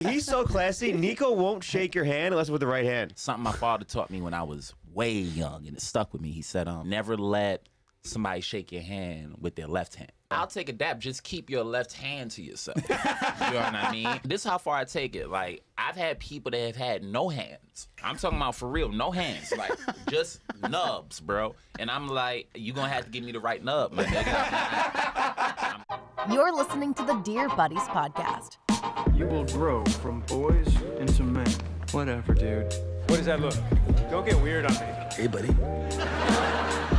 He's so classy. Neko won't shake your hand unless with the right hand. Something my father taught me when I was way young, and it stuck with me. He said, never let somebody shake your hand with their left hand. I'll take a dab. Just keep your left hand to yourself. You know what I mean? This is how far I take it. Like, I've had people that have had no hands. I'm talking about for real, no hands. Like, just nubs, bro. And I'm like, you gonna have to give me the right nub, my nigga. You're listening to the Dear Buddies podcast. You will grow from boys into men. Whatever, dude. What does that look? Don't get weird on me. Hey, buddy.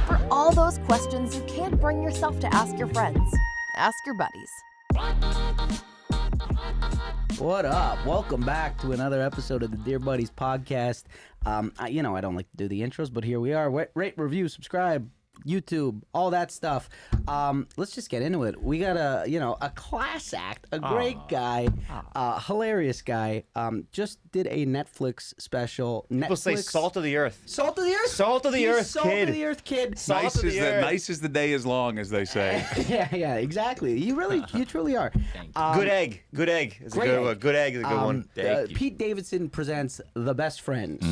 For all those questions you can't bring yourself to ask your friends, ask your buddies. What up? Welcome back to another episode of the Dear Buddies podcast. I don't like to do the intros, but here we are. Rate, review, subscribe, YouTube, all that stuff. Let's just get into it. We got a class act, a great guy, hilarious guy. Just did a Netflix special. People say salt of the earth. Salt of the earth? Salt of the earth, Salt kid. of the earth, kid. Nice as the day is long, as they say. yeah, exactly. You truly are. Good egg. Good egg is a good one. Good egg is a good one. Pete Davidson presents The Best Friends.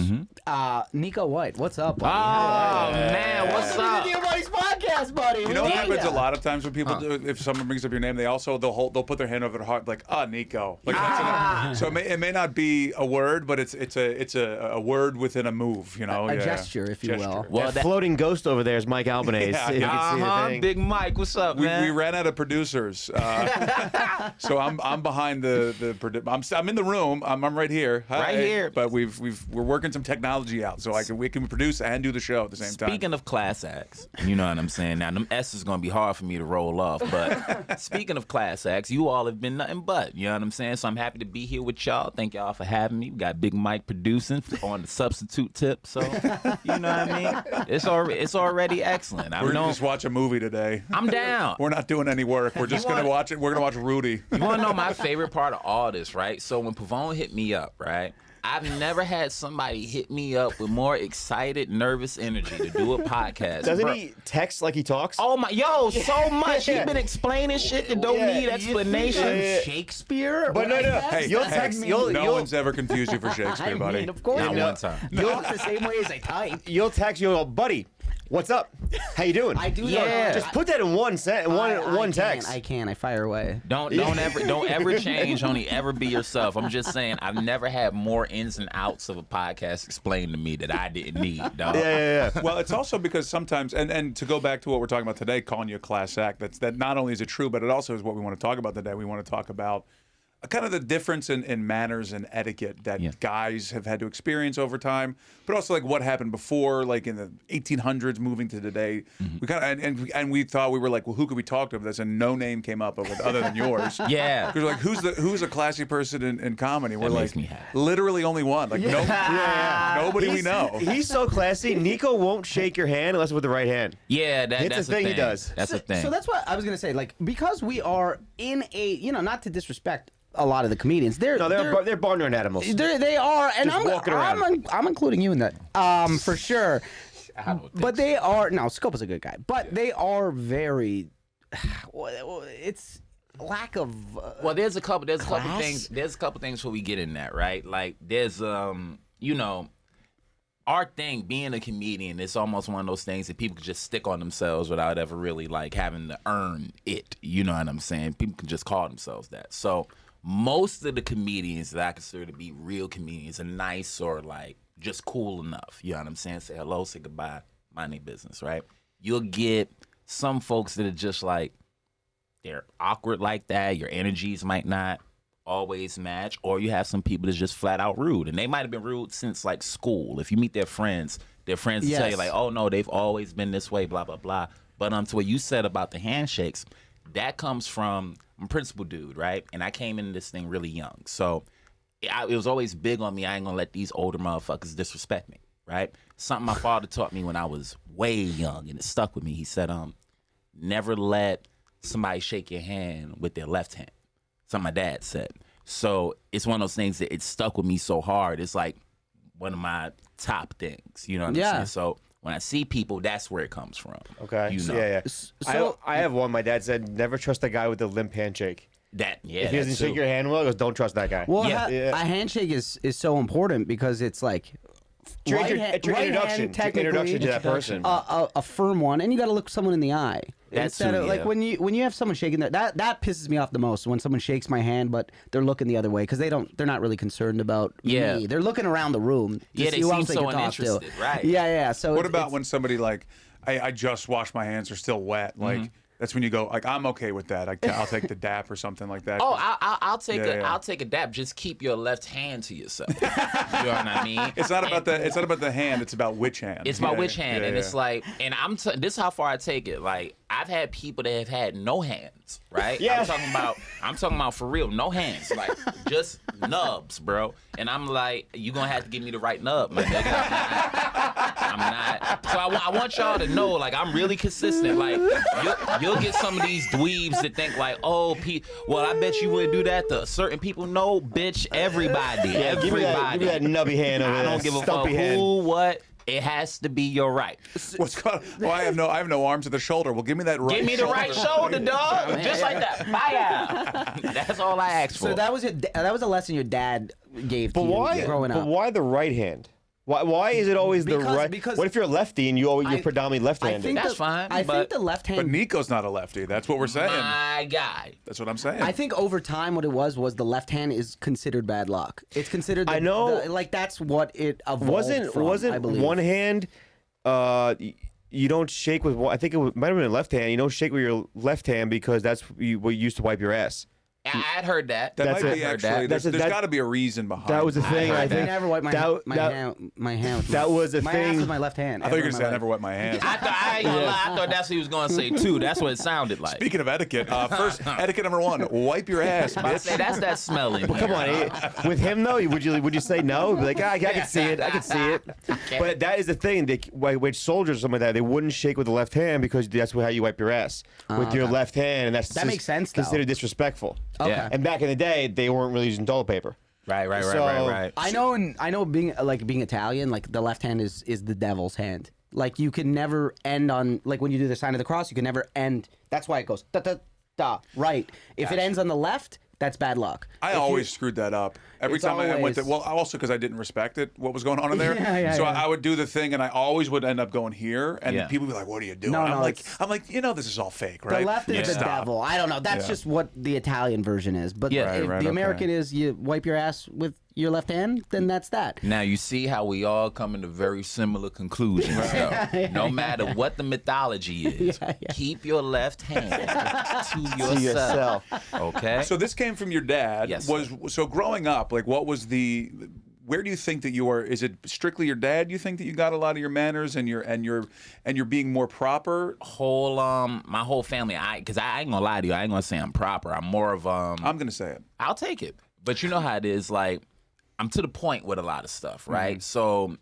Neko White, what's up, buddy? Oh, man, what's up? Dear Buddies podcast, buddy. You know what happens a lot of times when people do, if someone brings up your name, they'll put their hand over their heart like, Neko. Like, so it may not be a word, but it's a word within a move, you know. A gesture, if you will. Well, that floating ghost over there is Mike Albanese. Yeah, if you can see the thing. Big Mike, what's up, man? We ran out of producers, so I'm behind I'm in the room. I'm right here. Right here. But we're working some technology out, so we can produce and do the show at the same time. Speaking of class acts, you know what I'm saying? Now, them S is going to be hard for me to roll off, but speaking of class acts, you all have been nothing but, you know what I'm saying? So I'm happy to be here with y'all. Thank y'all for having me. We got Big Mike producing on the substitute tip, so, you know what I mean? It's already excellent. We're going to just watch a movie today. I'm down. We're not doing any work. We're just going to watch it. We're going to watch Rudy. You want to know my favorite part of all this, right? So when Pavone hit me up, right? I've never had somebody hit me up with more excited, nervous energy to do a podcast. Doesn't he text like he talks? Oh my, so much. He's been explaining shit that don't need explanation. Shakespeare? But no. Hey, You'll text. No one's ever confused you for Shakespeare, buddy. I mean, of course Not not. one time. You look the same way as I type. You'll text. You'll go, buddy. What's up? How you doing? I do. Yeah. Just put that in one text. I can. I fire away. Don't ever change. Only ever be yourself. I'm just saying, I've never had more ins and outs of a podcast explained to me that I didn't need, dog. Yeah. Well, it's also because sometimes, and to go back to what we're talking about today, calling you a class act, that not only is it true, but it also is what we want to talk about today. We want to talk about kind of the difference in manners and etiquette that guys have had to experience over time, but also like what happened before, like in the 1800s, moving to today. We kind of and we thought, we were like, well, who could we talk to about this? And no name came up other than yours. Yeah. Because like, who's a classy person in comedy? We're That like, makes me happy. literally only one. Like nobody we know. He's so classy. Neko won't shake your hand unless with the right hand. Yeah, It's that's a thing the he does. That's a thing. So that's what I was gonna say. Like, because we are in a, not to disrespect a lot of the comedians, they're barnyard animals. They are, and Just walking around. I'm including you in that, for sure. But they are Scopo's a good guy, but they are very. It's lack of. Well, there's a couple class? things. There's a couple things before we get in that, right? Like, there's our thing, being a comedian, it's almost one of those things that people can just stick on themselves without ever really like having to earn it. You know what I'm saying? People can just call themselves that. So most of the comedians that I consider to be real comedians are nice or like just cool enough. You know what I'm saying? Say hello, say goodbye, mind their business, right? You'll get some folks that are just like, they're awkward like that. Your energies might not always match, or you have some people that's just flat out rude, and they might have been rude since like school. If you meet their friends will tell you like, oh no, they've always been this way, blah blah blah. But to what you said about the handshakes, that comes from, I'm a principal dude, right? And I came into this thing really young, so it was always big on me. I ain't gonna let these older motherfuckers disrespect me, right? Something my father taught me when I was way young, and it stuck with me. He said, never let somebody shake your hand with their left hand. Something my dad said. So it's one of those things that it stuck with me so hard. It's like one of my top things. You know what I'm saying? So when I see people, that's where it comes from. Okay. You know. Yeah. So I have one. My dad said, never trust a guy with a limp handshake. If he doesn't shake your hand well, he goes, don't trust that guy. Well, Yeah. a handshake is so important because it's like It's your right introduction. hand, technically, Introduction to that person. a firm one, and you got to look someone in the eye. That's Instead true, of like yeah. when you have someone shaking that pisses me off the most when someone shakes my hand but they're looking the other way because they're not really concerned about me. They're looking around the room to Yeah, see they who seem else they so can talk to. uninterested, right. Yeah. So What it's- about it's- when somebody like, I just washed my hands, are still wet? Like that's when you go like, I'm okay with that. I'll take the dap or something like that. Oh, I'll take Yeah. I'll take a dab. Just keep your left hand to yourself. You know what I mean? It's not about It's not about the hand. It's about which hand. It's my Yeah, which hand, yeah, and yeah. it's like, and this is how far I take it. Like I've had people that have had no hands, right? Yeah. I'm talking about for real, no hands, like just nubs, bro. And I'm like, you gonna have to give me the right nub, my nigga. I'm not. So I want y'all to know, like, I'm really consistent. Like, you'll get some of these dweebs that think like, oh, well, I bet you wouldn't do that to certain people. No, bitch, everybody, Give me that nubby hand over I there. don't give a fuck Stumpy hand. who, what. It has to be your right. What's called? Well, I have no arms at the shoulder. Well, give me that right. Give me the right shoulder, dog. Just like that. Fire. That's all I asked for. So that was a lesson your dad gave to you growing up. But why the right hand? Why is it always the right? Because what if you're a lefty and you're predominantly left-handed? That's fine, I think but- the left hand. But Nico's not a lefty. That's what we're saying. My guy. That's what I'm saying. I think over time, what it was the left hand is considered bad luck. It's considered. I know. like that's what it evolved from, I believe. one hand? You don't shake with. I think might have been a left hand. You don't shake with your left hand because that's what you used to wipe your ass. I'd heard that. that that's might it. be Heard actually. that. There's got to be a reason behind. That was the thing. I I think never wiped my hand. My hand. that was a my thing. ass with my left hand. I thought you were Ever going to say I in my never wet my hands. I ain't gonna lie. I thought that's what he was gonna say too. That's what it sounded like. Speaking of etiquette, first etiquette number 1: wipe your ass, I say bitch. that's that smelling. Come on, with him though, would you say no? Be like, I can see it. I can see it. But that is the thing. Which soldiers or something like that, they wouldn't shake with the left hand because that's how you wipe your ass with your left hand, and that makes sense, though. Considered disrespectful. Okay. Yeah. And back in the day, they weren't really using toilet paper. Right. So- I know being Italian, like the left hand is the devil's hand. Like you can never end on like when you do the sign of the cross, you can never end. That's why it goes da da da right. If it ends on the left, that's bad luck. I If you- always screwed that up. Every It's time I went to, always- well, also because I didn't respect it, what was going on in there. Yeah, so yeah. I would do the thing, and I always would end up going here, and Yeah. people would be like, "What are you doing?" No, I'm no, like, it's- this is all fake, right? The left is the Stop. devil. I don't know. That's Yeah. just what the Italian version is. But Yeah. if Right, the okay. American is you wipe your ass with your left hand, then that's that. Now you see how we all come into very similar conclusions. though. No matter what the mythology is, keep your left hand to yourself. yourself. Okay. So this came from your dad. Yes, So growing up, like, what was where do you think that you are? Is it strictly your dad? You think that you got a lot of your manners and you're being more proper? My whole family. Because I ain't gonna lie to you. I ain't gonna say I'm proper. I'm more of I'm gonna say it. I'll take it. But you know how it is. Like I'm to the point with a lot of stuff, right? So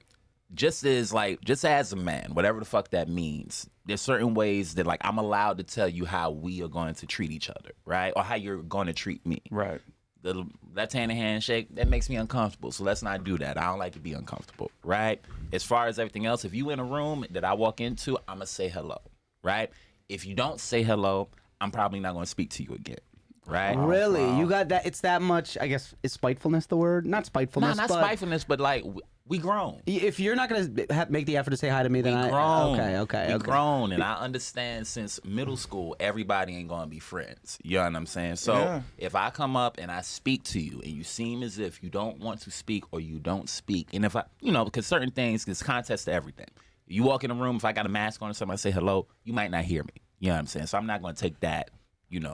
just as a man, whatever the fuck that means, there's certain ways that like I'm allowed to tell you how we are going to treat each other, right? Or how you're going to treat me. Right. The left-handed handshake, that makes me uncomfortable. So let's not do that. I don't like to be uncomfortable, right? As far as everything else, if you in a room that I walk into, I'm going to say hello, right? If you don't say hello, I'm probably not going to speak to you again, right? Really? You got that? It's that much, I guess, is spitefulness the word? Not No, spitefulness, not but spitefulness, but like we grown. if you're not going to make the effort to say hi to me, then We grown. Okay. We grown, and I understand since middle school, everybody ain't gonna be friends. You know what I'm saying? So Yeah. if I come up and I speak to you, and you seem as if you don't want to speak or you don't speak, and if I, because certain things, there's context to everything. You walk in a room, if I got a mask on or somebody say hello, you might not hear me. You know what I'm saying? So I'm not gonna take that.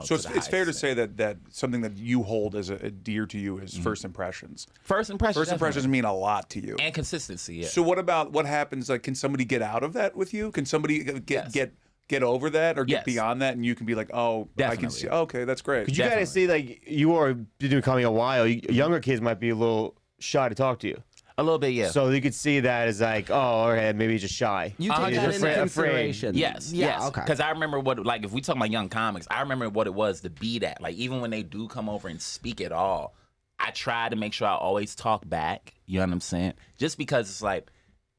So it's fair to say that something that you hold as a dear to you is first impressions. First impressions. First impressions mean a lot to you. and consistency. Yeah. So what happens? Like, can somebody get out of that with you? Can somebody get over that or get Yes. beyond that, and you can be like, oh, I can Definitely. see. Okay, that's great. Because you got to see, like, you are doing comedy a while. Younger kids might be a little shy to talk to you. A little bit, yeah. So you could see that as like, oh, okay, maybe he's just shy. You take He's that afraid- into consideration. Yes, Yeah, yes. okay. Because I remember if we talk about young comics, I remember what it was to be that. Like, even when they do come over and speak at all, I try to make sure I always talk back. You know what I'm saying? Just because it's like,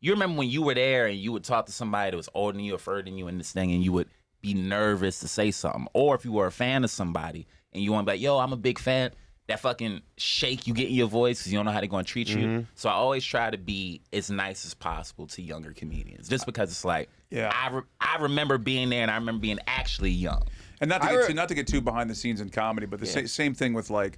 you remember when you were there and you would talk to somebody that was older than you or further than you in this thing, and you would be nervous to say something. Or if you were a fan of somebody and you want to be like, yo, I'm a big fan. That fucking shake you get in your voice because you don't know how they're going to treat you. So I always try to be as nice as possible to younger comedians, just because it's like, I remember being there and I remember being actually young. And not to get too behind the scenes in comedy, but the same thing with like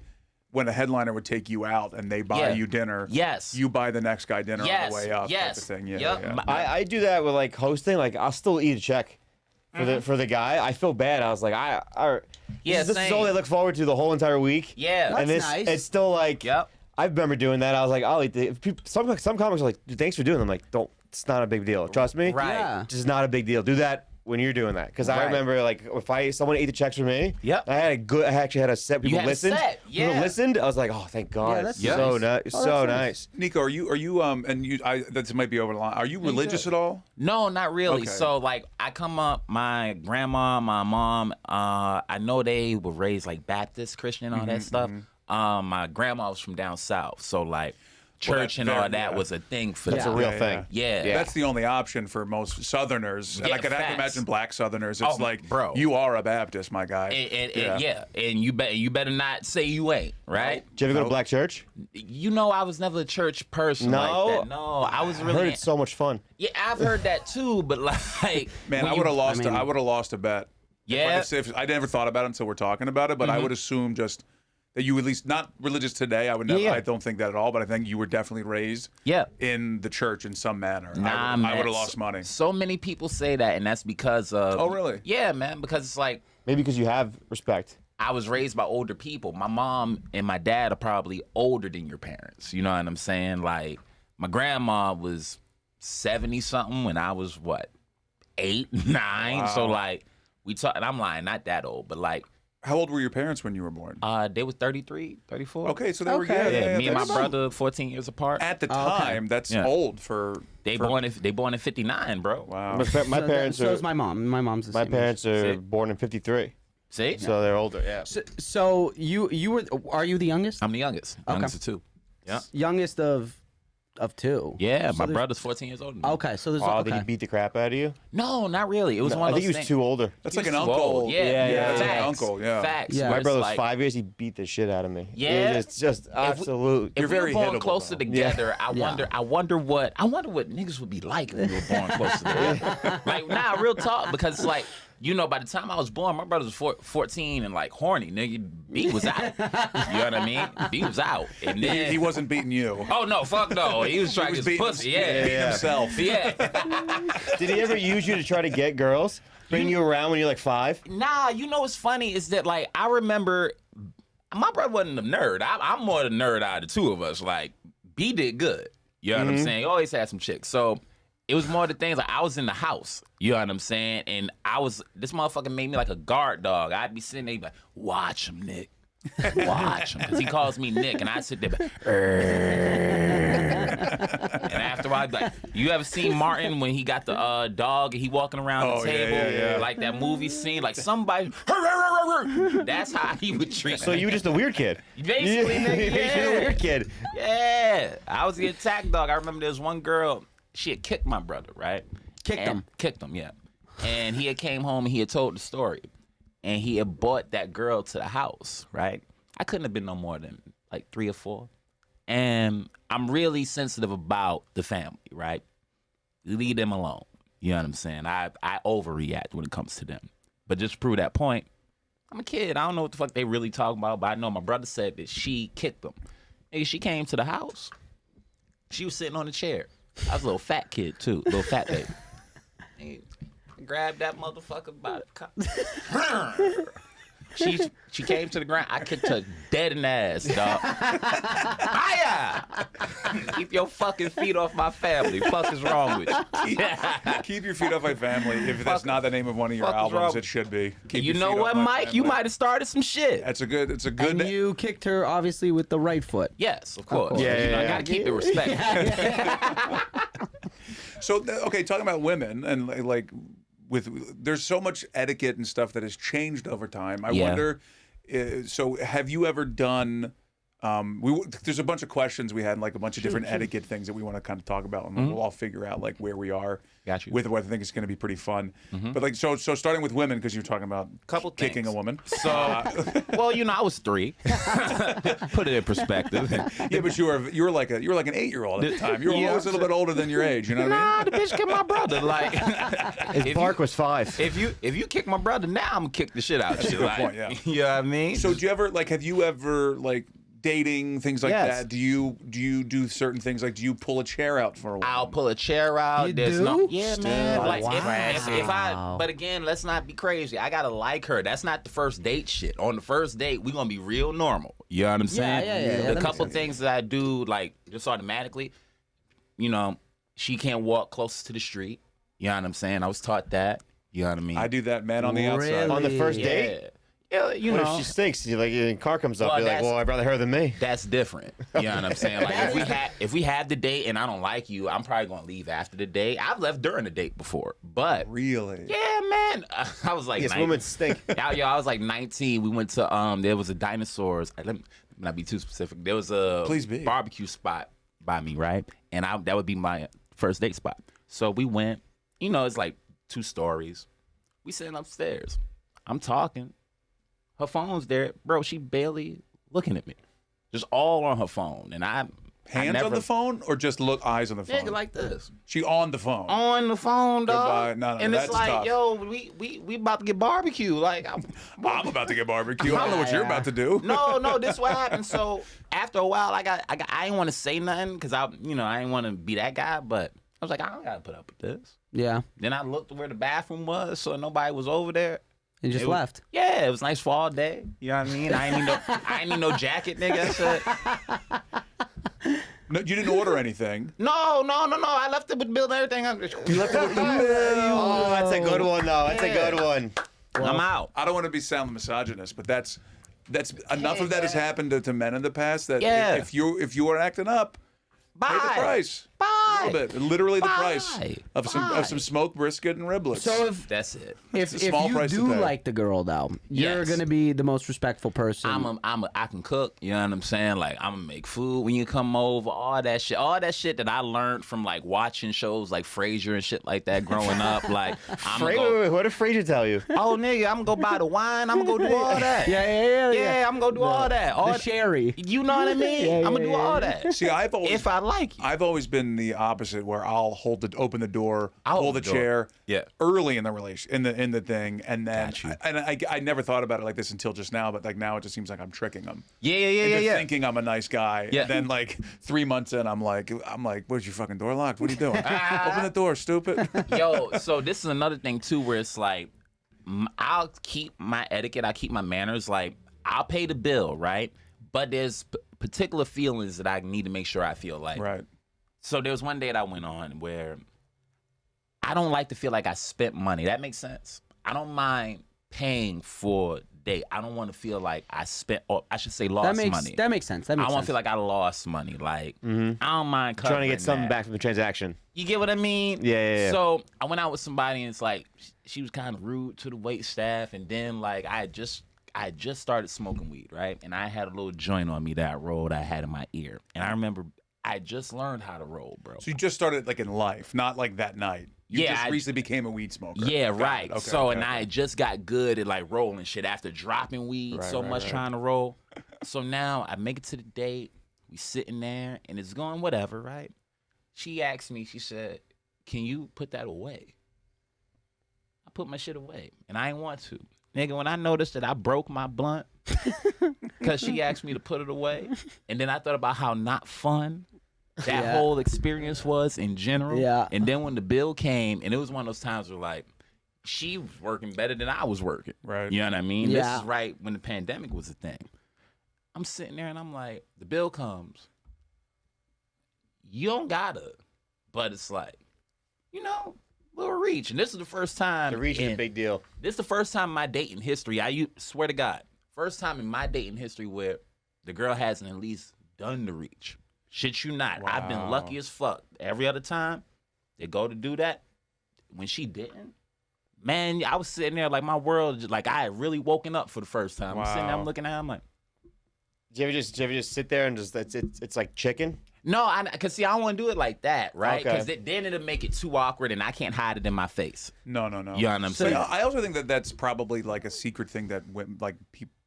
when a headliner would take you out and they buy you dinner. Yes. You buy the next guy dinner on the way up. Yes. Type of thing. I do that with like hosting. Like I'll still eat a check for the guy. I feel bad. I was like, this is all they look forward to the whole entire week. Yeah. And That's nice. It's still like, I remember doing that. I was like, I'll eat the. Some comics are like, dude, thanks for doing it. I'm like, it's not a big deal. Trust me. Right. Yeah. Just not a big deal. Do that when you're doing that. Because I remember like if someone ate the checks for me, I actually had a set. People listened. People listened. I was like, oh, thank God. Yeah, that's so nice. So nice. Nico, are you and you that might be over the line. Are you religious at all? No, not really. Okay. So like I come up, my grandma, my mom, I know they were raised like Baptist, Christian, all that stuff. My grandma was from down south, so like church and all that was a thing for them. That's a real thing. Yeah. That's the only option for most Southerners. And I can imagine black Southerners. It's like, bro, you are a Baptist, my guy. And you better not say you ain't, right? Did you ever go to black church? You know, I was never a church person like that. No, I was really. I heard it's so much fun. Yeah, I've heard that too, but like, man, I would have lost a bet. Yeah, if I never thought about it until we're talking about it, but I would assume just that you at least not religious today. I would never. I don't think that at all. But I think you were definitely raised. In the church in some manner. Nah, I would have lost money. So many people say that, and that's because of. Oh, really? Yeah, man. Because it's like maybe because you have respect. I was raised by older people. My mom and my dad are probably older than your parents. You know what I'm saying? Like my grandma was 70-something when I was 8, 9. Wow. So like we talk, and I'm lying, not that old, but like. How old were your parents when you were born? They were 33, 34. Okay, so they were me and my brother 14 years apart. At the time, that's old for. They born in 59, bro. Wow. My parents are. So is my mom. My mom's the My same parents age. are born in 53. See? So they're older. Yeah. So you were? Are you the youngest? I'm the youngest. Youngest of two. Yeah. Youngest of two. Yeah, So my there's- brother's 14 years older than me. Okay, so there's Did he beat the crap out of you? No, not really. It was one I of think those he was things. too older. That's He like an was too uncle. old. Yeah, Yeah, it's like Facts. an uncle. Yeah. Facts. Yeah. My Where it's brother was like, 5 years. He beat the shit out of me. Yeah. It's just absolute. If You're we very were born hittable, closer though. together, I wonder what niggas would be like if we were born closer together. Like, nah, real talk, because it's like, you know, by the time I was born, my brother was 14 and like horny. Nigga, B was out. You know what I mean? B was out. And then He wasn't beating you. oh no, fuck no. He was trying to get his pussy. Beating himself. Yeah. Did he ever use you to try to get girls? Bring you around when you're like 5? Nah, you know what's funny is that like I remember my brother wasn't a nerd. I'm more the nerd out of the two of us. Like B did good. You know what I'm saying? He always had some chicks. So it was more the things like I was in the house. You know what I'm saying? And this motherfucker made me like a guard dog. I'd be sitting there, he'd be like, watch him, Nick. Watch him. Because he calls me Nick. And I sit there, like, and after a while, I'd be like, you ever seen Martin when he got the dog and he walking around the table? Like that movie scene, like somebody, that's how he would treat So me. you were just a weird kid. Basically, nigga, You're just a weird kid. Yeah. I was the attack dog. I remember there was one girl, she had kicked my brother, right? Kicked him, yeah. And he had came home and he had told the story. And he had brought that girl to the house, right? I couldn't have been no more than like 3 or 4. And I'm really sensitive about the family, right? Leave them alone. You know what I'm saying? I overreact when it comes to them. But just to prove that point, I'm a kid. I don't know what the fuck they really talking about, but I know my brother said that she kicked them. And she came to the house. She was sitting on the chair. I was a little fat kid, too. Little fat baby. And grabbed that motherfucker by the She came to the ground. I kicked her dead in the ass, dog. Hiya! Keep your fucking feet off my family. Fuck is wrong with you? Keep your feet off my family. If that's not the name of one of your fuck is albums, wrong? it should be. Keep You your know feet what, off my Mike? You family. might have started some shit. It's a good. and you kicked her obviously with the right foot. Yes, of course. course. You know, I Yeah. gotta keep it respectful. So okay, talking about women and like there's so much etiquette and stuff that has changed over time. I Yeah. wonder. So have you ever done There's a bunch of questions we had, and like a bunch of different etiquette things that we want to kind of talk about, and we'll all figure out like where we are with what I think is going to be pretty fun. But like, so starting with women, because you're talking about kicking things. a woman. So, well, I was 3. Put it in perspective. Yeah, but you were like an 8-year-old at the time. You were always a little bit older than your age. You know what I mean? The bitch kicked my brother. Like, his bark was 5. If you kick my brother now, I'm gonna kick the shit out of you. Good point. Yeah. You know what I mean? So have you ever like dating, things like Yes. that? Do you do certain things, like do you pull a chair out for a woman? I'll pull a chair out. You There's do? no, yeah, man. Wow. Like if I, but again, let's not be crazy. I gotta like her. That's not the first date shit. On the first date, we gonna be real normal. You know what I'm saying? Yeah, The that couple makes sense. things that I do, like just automatically, she can't walk close to the street. You know what I'm saying? I was taught that. You know what I mean? I do that, man, on the outside. Really? On the first date? Yeah. Yeah, you What know. if she stinks? You like, a car comes up, Well, you're like, that's- well, I'd rather her than me. That's different. You know what I'm saying? Like if we have the date and I don't like you, I'm probably gonna leave after the date. I've left during the date before, but Really? yeah, man. I was like, Yes, 19. women stink. I was like 19. We went to there was a dinosaurs. Let me not be too specific. There was a Please be. barbecue spot by me, right? And that would be my first date spot. So we went. It's like 2 stories. We sitting upstairs. I'm talking. Her phone's there, bro. She barely looking at me, just all on her phone, and I Hands never, on the phone or just eyes on the phone? nigga like this She on the phone. on the phone, Goodbye. dog. No, and it's that's like, tough. yo, we about to get barbecue. Like, I'm about to get barbecue. I don't know what you're about to do. no, this what happened. So after a while, I didn't want to say nothing because I didn't want to be that guy, but I was like, I don't gotta put up with this. Yeah. Then I looked where the bathroom was, so nobody was over there. And just It was- left. Yeah, it was nice fall day. You know what I mean? I ain't need no jacket, nigga. Shit. No, you didn't order anything. No. I left it with Bill and everything. Oh, that's a good one, though. That's a good one. I'm out. I don't want to sound misogynist, but that's enough of that has happened to men in the past that Yeah. if you are acting up, pay the Bye. price. Bye. A little bit. Literally the price Bye. of some smoked brisket and riblets. So if That's it. if a small you price to do pay. like the girl though, you're Yes. gonna be the most respectful person. I can cook, you know what I'm saying? Like, I'm gonna make food when you come over, all that shit that I learned from like watching shows like Frasier and shit like that growing up. Like, Wait, what did Frazier tell you? oh nigga, I'm gonna go buy the wine, I'm gonna go do all that. Yeah. I'm gonna do all that. All The sherry. You know what I mean? Yeah, I'm gonna do yeah, all yeah. that. See, If I like you. I've always been the opposite, where I'll open the door, I'll pull open the the door. chair, Yeah. early in the relation in the thing, and then Got you. I never thought about it like this until just now, but like now it just seems like I'm tricking them. Yeah. Into thinking I'm a nice guy. Yeah. And then like 3 months in, I'm like, where's your fucking door locked? What are you doing? Open the door, stupid. Yo, so this is another thing too, where it's like, I'll keep my etiquette, I'll keep my manners. Like, I'll pay the bill, right? But there's particular feelings that I need to make sure I feel like. Right. So there was one day that I went on where I don't like to feel like I spent money. That makes sense. I don't mind paying for a date. I don't want to feel like I spent, or I should say, lost money. That makes sense. That I makes want sense. to feel like I lost money. Like, I don't mind covering Trying to get something that. back from the transaction. You get what I mean? Yeah. So I went out with somebody, and it's like she was kind of rude to the wait staff, and then like I had just started smoking weed, right? And I had a little joint on me that I had in my ear, and I remember I just learned how to roll, bro. So you just started like in life, not like that night. You Yeah, just I- recently became a weed smoker. Yeah, Got right. it. Okay, so, okay, and okay. I had just got good at like rolling shit after dropping weed so much trying to roll. So now I make it to the date. We sitting there, and it's going whatever, right? She asked me, she said, "Can you put that away?" I put my shit away, and I didn't want to. Nigga, when I noticed that I broke my blunt because she asked me to put it away, and then I thought about how not fun that whole experience was in general. Yeah. And then when the bill came, and it was one of those times where like she was working better than I was working. Right. You know what I mean? Yeah. This is right when the pandemic was a thing. I'm sitting there and I'm like, the bill comes. You don't gotta, but it's like, little reach. And this is the first time. The reach is a big deal. This is the first time in my dating history. Swear to God, first time in my dating history where the girl hasn't at least done the reach. Shit you not. I've been lucky as fuck. Every other time they go to do that, when she didn't, man, I was sitting there like my world, like I had really woken up for the first time. I'm sitting there, I'm looking at her, I'm like, Do you ever just sit there and just it's like chicken? No, because see, I don't want to do it like that, right? Okay. Because then it'll make it too awkward, and I can't hide it in my face. No. You know what I'm saying? I also think that that's probably like a secret thing that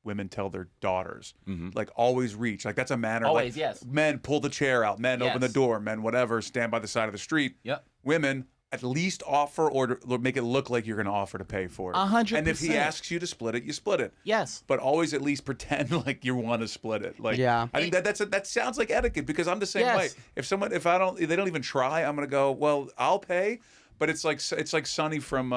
women tell their daughters. Like always reach. Like that's a manner. Always, like, yes. Men pull the chair out. Men open the Yes. door. Men whatever stand by the side of the street. Yep. Women at least offer or make it look like you're going to offer to pay for it. 100%. And if he asks you to split it, you split it. Yes. But always at least pretend like you want to split it. Like Yeah. I think that sounds like etiquette because I'm the same Yes. way. If they don't even try, I'm going to go, well, I'll pay. But it's like Sonny from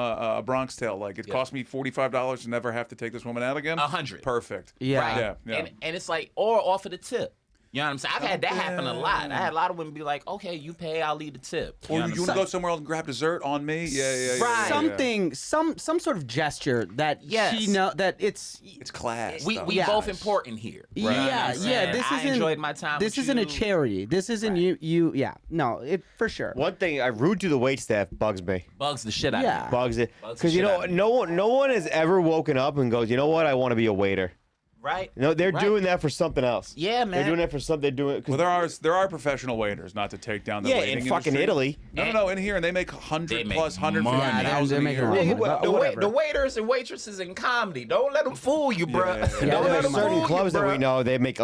Bronx Tale. Like it cost me $45 to never have to take this woman out again. 100. Perfect. Yeah. Right. Yeah. And it's like, or offer the tip. You know what I'm saying? I've had that happen a lot. I had a lot of women be like, okay, you pay, I'll leave the tip. Or know you what want to I'm go somewhere else and grab dessert on me? Yeah. Right. Something, some sort of gesture that Yes. she know that it's. It's class. We though. we Yeah. both important here. Yeah, You know what I'm saying? This I isn't. enjoyed my time. This with isn't a you. charity. This isn't you. Yeah, no, it for sure. One thing I rude to the wait staff bugs me. Bugs the shit out Yeah. of me. Bugs it Bugs the because you shit know out of me. no one has ever woken up and goes, you know what, I want to be a waiter. Right? No, they're Right. doing that for something else. Yeah, man. They're doing that for something. They're doing it. Well, there are professional waiters, not to take down the Yeah, waiting in fucking industry. Italy. No, in here, and they make They 100 make plus, money. 150,000 they're a making year. a lot of money. The Whatever. waiters and waitresses in comedy, don't let them fool you, bro. Yeah. Yeah, Don't they let make them money. Certain fool clubs you, that we bro. know, they make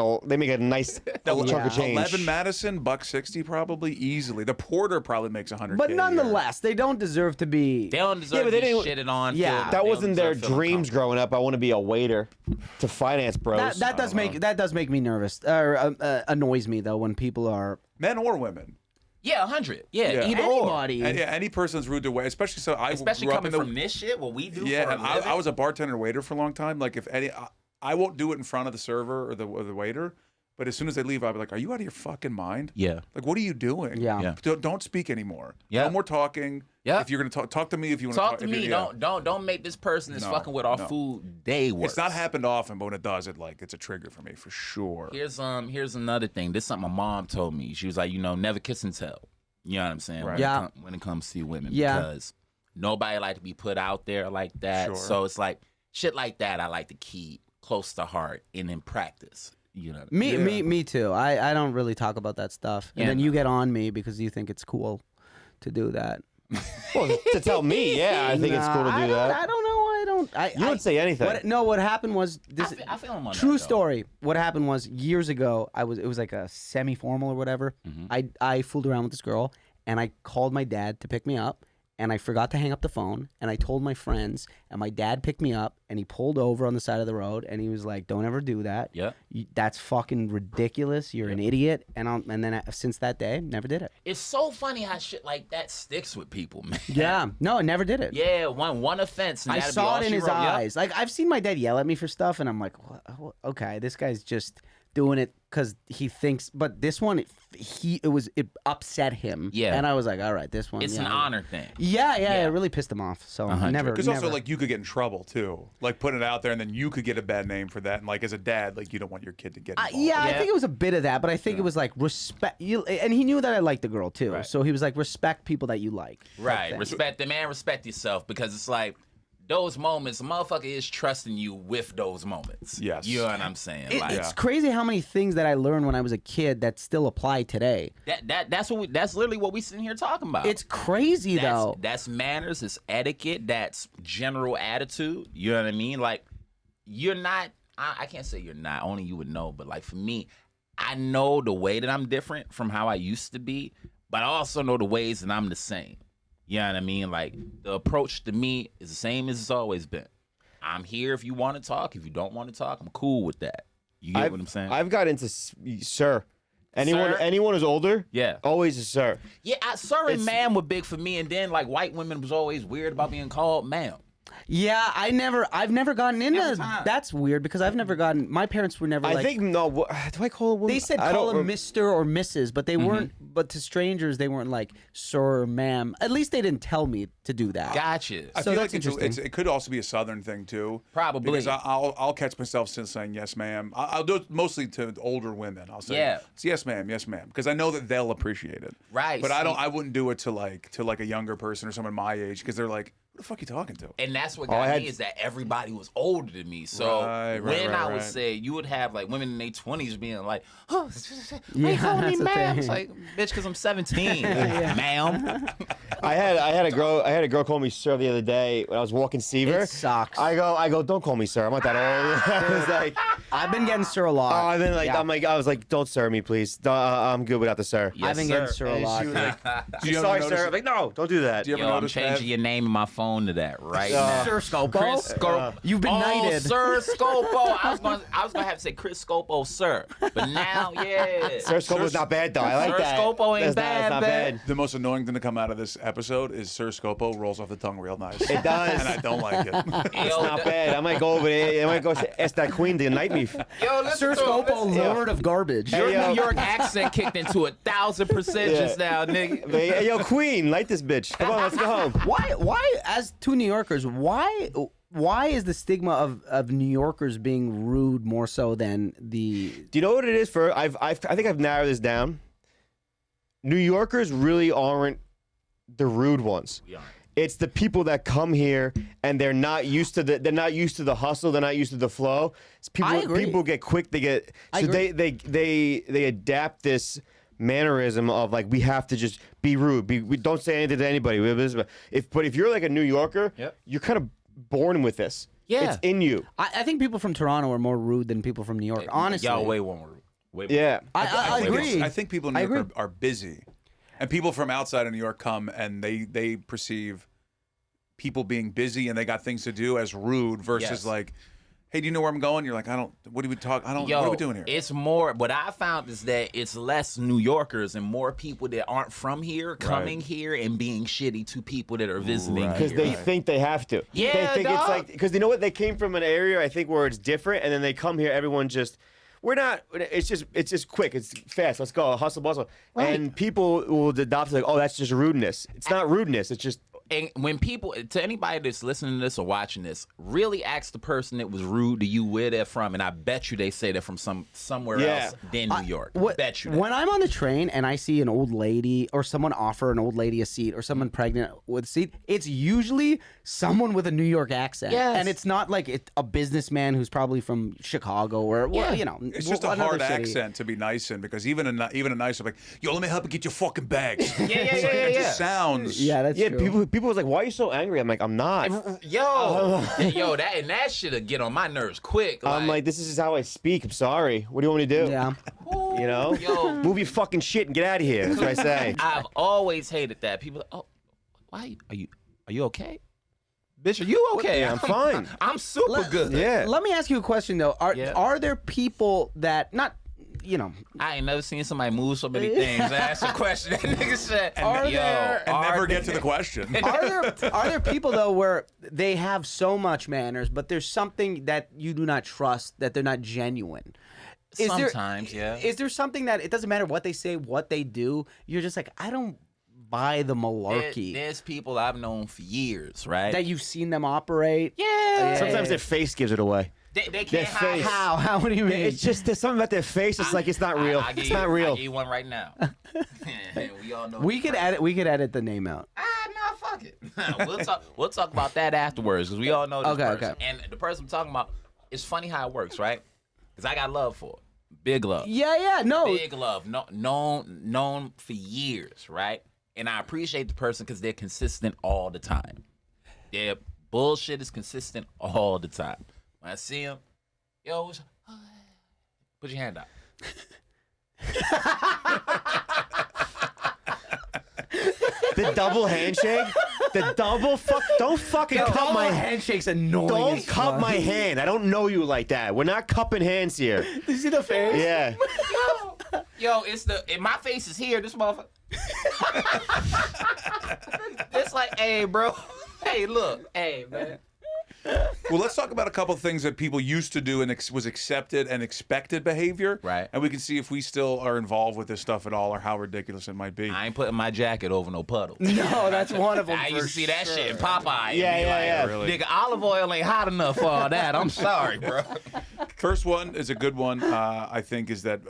a nice chunk of change. 11 Madison, $1.60 probably easily. The porter probably makes 100. But nonetheless, they don't deserve to be. They don't deserve but to they be didn't- shitted on. Yeah. feel- That they don't wasn't their deserve feeling dreams comfortable. growing up. I want to be a waiter to finance bros. That does make me nervous or annoys me though when people are men or women. Yeah, 100. Yeah, Yeah. either or. anybody. And, yeah, any person's rude to wait, especially so. I Especially grew up coming in the, from this shit, what we do Yeah, for a and living. I was a bartender and waiter for a long time. Like if any, I won't do it in front of the server or the waiter. But as soon as they leave, I'll be like, "Are you out of your fucking mind? Yeah. Like, what are you doing? Yeah. Yeah. Don't speak anymore. Yeah. No more talking. Yeah. If you're gonna talk to me, if you want to Talk to if me. you- yeah. Don't make this person that's No, fucking with our no. food day worse. It's not happened often, but when it does, it's a trigger for me for sure. Here's another thing. This is something my mom told me. She was like, never kiss and tell. You know what I'm saying? Right. Yeah. When it comes to women, Yeah. because nobody like to be put out there like that. Sure. So it's like shit like that. I like to keep close to heart and in practice. You know. Me too. I don't really talk about that stuff, and Yeah, then no. you get on me because you think it's cool to do that. Well, to tell me, yeah, I think it's cool to do I that. don't know. You don't say anything. What happened was this. I feel him on True that, though. story. What happened was years ago. It was like a semi-formal or whatever. Mm-hmm. I fooled around with this girl, and I called my dad to pick me up, and I forgot to hang up the phone, and I told my friends, and my dad picked me up, and he pulled over on the side of the road, and he was like, "Don't ever do that. Yeah. That's fucking ridiculous. You're an idiot." And then since that day, never did it. It's so funny how shit like that sticks with people, man. Yeah, no, I never did it. Yeah, one offense. And I that'd be saw all it in she his wrote. Yep. eyes. Like I've seen my dad yell at me for stuff, and I'm like, okay, this guy's just doing it because he thinks. But this one, it upset him. Yeah. and I was like, all right, this one. It's yeah. an honor thing. Yeah, Yeah. it really pissed him off. So 100. never. Because also, never. like, you could get in trouble too. Like, putting it out there, and then you could get a bad name for that. And like, as a dad, like, you don't want your kid to get involved. Yeah, I Yeah. think it was a bit of that, but I think it was like respect. And he knew that I liked the girl too, Right. so he was like, respect people that you like. Right. thing. Respect the man, respect yourself, because it's like those moments, a motherfucker is trusting you with those moments. Yes. You know what I'm saying? It's crazy how many things that I learned when I was a kid that still apply today. that's literally what we sitting here talking about. It's crazy though. That's manners, it's etiquette, that's general attitude. You know what I mean? Like, you're not, I can't say you're not, only you would know, but like for me, I know the way that I'm different from how I used to be, but I also know the ways that I'm the same. You know what I mean? Like, the approach to me is the same as it's always been. I'm here if you want to talk. If you don't want to talk, I'm cool with that. You get what I'm saying? I've got into sir. Anyone who's older, Yeah. always a sir. Yeah, sir and ma'am were big for me, and then like white women was always weird about being called ma'am. Yeah, I've never gotten into Every time. that's weird because I've never gotten. My parents were never. I like, think no. Do I call a woman? they said I call don't him Mr. or Mrs., but they weren't. But to strangers, they weren't like sir or ma'am. At least they didn't tell me to do that. Gotcha. I So feel that's like interesting. it could also be a Southern thing too. Probably. Because I'll catch myself still saying yes, ma'am. I'll do it mostly to older women. I'll say Yeah. yes, ma'am, because I know that they'll appreciate it. Right, But see. I wouldn't do it to like a younger person or someone my age because they're like, who the fuck you talking to? And that's what got me is that everybody was older than me. So when I would say, you would have like women in their 20s being like, "Oh, why you calling me ma'am?" It's like, bitch, because I'm 17, ma'am. I had a girl call me sir the other day when I was walking Seaver. It sucks. I go, don't call me sir. I'm not that old. I was like, I've been getting sir a lot. and then I was like, don't sir me, please. I'm good without the sir. I've been getting sir a lot. She was like, Do you ever sorry, notice- sir. I'm like, no, don't do that. Do you ever Yo, I'm notice changing that? your name in my phone to that right now. Sir Scopo. Chris Scopo. You've been knighted. Sir Scopo. I was gonna have to say Chris Scopo, sir. But now, Sir Scopo's not bad though. I like Sir that. Scopo ain't That's not bad, bad. The most annoying thing to come out of this episode is Sir Scopo rolls off the tongue real nice. It does. And I don't like it. It's not bad. I might go over there. I might go ask that queen to knight me. Yo, listen Sir to him, Scopo, listen. Lord of Garbage. Your Hey, yo. New York accent kicked into 1,000% just now, nigga. Hey, yo, queen, light this bitch. Come on, let's go home. Why, as two New Yorkers, why is the stigma of New Yorkers being rude more so than the? Do you know what it is for? I think I've narrowed this down. New Yorkers really aren't the rude ones. It's the people that come here and they're not used to the hustle. They're not used to the flow. It's people. I agree. People get quick. They adapt this mannerism of like we have to just be rude. We don't say anything to anybody. If you're like a New Yorker, you're kind of born with this. Yeah. It's in you. I think people from Toronto are more rude than people from New York. Honestly, Y'all way more rude. Way more. Yeah. I agree. I think people in New York are busy. And people from outside of New York come and they perceive people being busy and they got things to do as rude versus like, hey, do you know where I'm going? You're like, what are we doing here? It's more, what I found is that it's less New Yorkers and more people that aren't from here coming here and being shitty to people that are visiting Because they think they have to. Yeah, they think dog. it's like because you know what? They came from an area I think where it's different, and then they come here. Everyone just we're not. It's just quick. It's fast. Let's go. Hustle, bustle. And people will adopt like, oh, that's just rudeness. It's not rudeness. It's just. And when people, to anybody that's listening to this or watching this, really ask the person that was rude to you where they're from, and I bet you they say they're from somewhere else than New York. Bet you that. When I'm on the train and I see an old lady or someone offer an old lady a seat or someone pregnant with a seat, it's usually someone with a New York accent. Yes. And it's not like a businessman who's probably from Chicago or, well, you know. It's just a another hard city. accent to be nice in because even a nice, like, yo, let me help you get your fucking bags. Yeah. It just sounds. Yeah, that's true. People was like, why are you so angry? I'm like, I'm not. Yo, that shit'll get on my nerves quick. I'm like, this is how I speak. I'm sorry. What do you want me to do? Yeah. You know? Yo. Move your fucking shit and get out of here. That's what I say. I've always hated that. People, oh, why are you okay? Bitch, are you okay? Yeah, I'm fine. I'm super good. Yeah. Let me ask you a question, though. Are there people that, not, you know. I ain't never seen somebody move so many things. Ask a question. That nigga said, Never get to the question. Are there people though where they have so much manners, but there's something that you do not trust, that they're not genuine? Sometimes, yeah. Is there something that it doesn't matter what they say, what they do? You're just like, I don't buy the malarkey. There's people I've known for years, right? That you've seen them operate. Yeah. Sometimes their face gives it away. They Their can't hide. face. How? What do you mean? It's just there's something about their face. It's like it's not real. It's not real. I'll give you one right now. We all know. We could edit the name out. No, fuck it. We'll talk about that afterwards because we all know this person. And the person I'm talking about, it's funny how it works, right? Because I got love for it. Big love. Yeah, no. Big love. Known for years, right? And I appreciate the person because they're consistent all the time. Their bullshit is consistent all the time. When I see him, yo, put your hand out. The double handshake? The double fuck? Don't fucking cup my handshake's annoying. Don't cup my hand. I don't know you like that. We're not cupping hands here. Did you see the face? Yeah. Yo, my face is here. This motherfucker. It's like, hey, bro. Hey, look. Hey, man. Well, let's talk about a couple of things that people used to do and was accepted and expected behavior. Right. And we can see if we still are involved with this stuff at all or how ridiculous it might be. I ain't putting my jacket over no puddle. No, that's one of them. I used to see that shit in Popeye. Yeah. Really. Nigga, olive oil ain't hot enough for all that. I'm sorry, bro. First one is a good one, I think, is that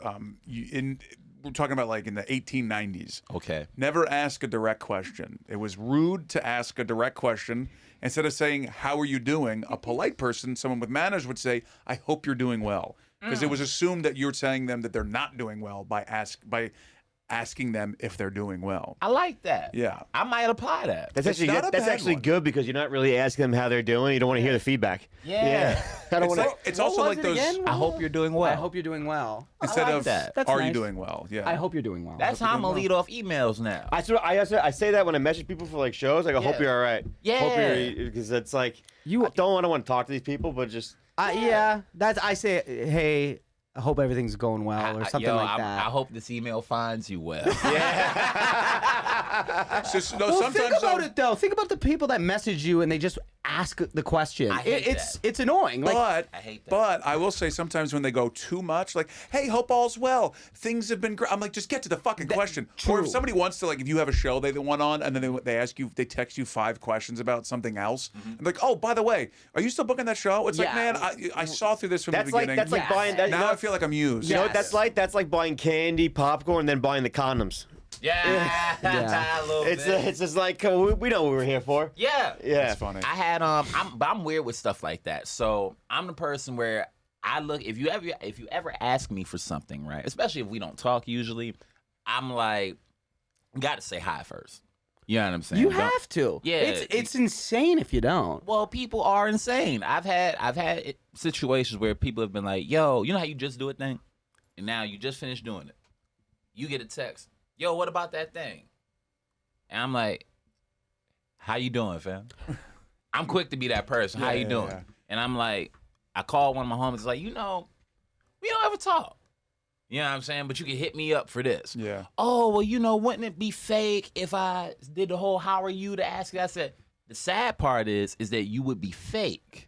we're talking about like in the 1890s. Okay. Never ask a direct question. It was rude to ask a direct question. Instead of saying, how are you doing? A polite person, someone with manners would say, I hope you're doing well. Because it was assumed that you're telling them that they're not doing well by asking them if they're doing well. I like that. Yeah. I might apply that. That's actually not a that's bad actually one. good because you're not really asking them how they're doing. You don't want to hear the feedback. Yeah. I don't It's, want like, it's also like those. I hope you're doing well. I hope you're doing well. Instead like of, that. That's are you nice. doing well? Yeah. I hope you're doing well. That's how I'm gonna lead off emails now. I say that when I message people for like shows. Like, I hope Yeah. you're all right. Yeah. Hope you're, because it's like You- I don't want to talk to these people, but just Yeah, that's. I say, hey, I hope everything's going well, or something like that. I hope this email finds you well. Well, think about it though. Think about the people that message you and they just ask the question. I hate It's annoying. Like, But I hate that. But I will say sometimes when they go too much, like, "Hey, hope all's well. Things have been great." I'm like, just get to the fucking question. Or if somebody wants to, like, if you have a show they want on, and then they ask you, they text you 5 questions about something else, I'm like, "Oh, by the way, are you still booking that show?" It's like, Yeah. man, I saw through this from the that's like beginning. that's like buying that. now I feel like I'm used. You know what that's like? That's like buying candy, popcorn, and then buying the condoms. Yeah. A little It's bit. it's just like we know what we're here for. Yeah. Yeah. That's funny. I had I'm weird with stuff like that. So I'm the person where I look if you ever ask me for something, right? Especially if we don't talk usually, I'm like, got to say hi first. You know what I'm saying? you Don't- have to. Yeah. It's insane if you don't. Well, people are insane. I've had situations where people have been like, "Yo, you know how you just do a thing, and now you just finished doing it. You get a text, yo, what about that thing?" And I'm like, "How you doing, fam?" I'm quick to be that person. How you doing? yeah. And I'm like, I call one of my homies, like, we don't ever talk. You know what I'm saying? But you can hit me up for this. Yeah. Oh, well, wouldn't it be fake if I did the whole "how are you" to ask you? I said, the sad part is that you would be fake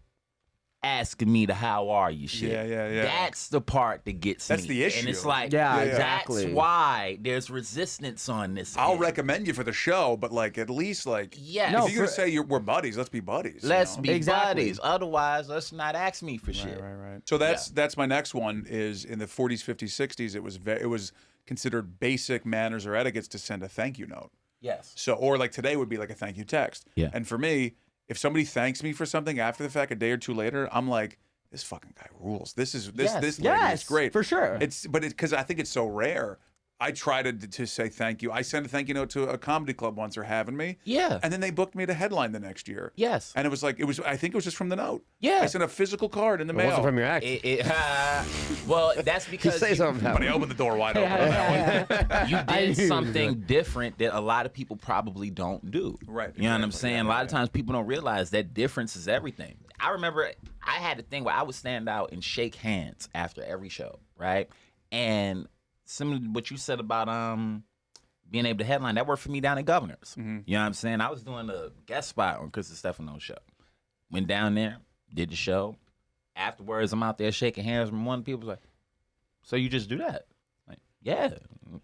asking me the "how are you" shit. Yeah. That's the part that gets That's me. the issue. And it's like, Yeah, Yeah. exactly. that's why there's resistance on this. I'll end. recommend you for the show, but like at least like Yes. if No, you're gonna say we're buddies, let's be buddies. you Let's know? be Exactly. buddies. Otherwise, let's not ask me for shit. Right. So that's my next one. Is in the 40s, 50s, 60s. It was considered basic manners or etiquettes to send a thank you note. Yes. So or like today would be like a thank you text. Yeah. And for me, if somebody thanks me for something after the fact, a day or two later, I'm like, this fucking guy rules. This lady is Yes, great for sure. Because I think it's so rare. I tried to say thank you. I sent a thank you note to a comedy club once for having me. Yeah. And then they booked me to headline the next year. Yes. And I think it was just from the note. Yeah. I sent a physical card in the It mail. wasn't from your act. Well, that's because Say something. But I opened the door wide open on that one. you I did knew something different that a lot of people probably don't do. Right, You know what I'm exactly. saying? Yeah, a lot yeah, of times people don't realize that difference is everything. I remember I had a thing where I would stand out and shake hands after every show, right? And similar to what you said about being able to headline, that worked for me down at Governor's. Mm-hmm. You know what I'm saying? I was doing a guest spot on Chris Stefano's show. Went down there, did the show. Afterwards, I'm out there shaking hands with one of the people like, "So you just do that?" Like, yeah.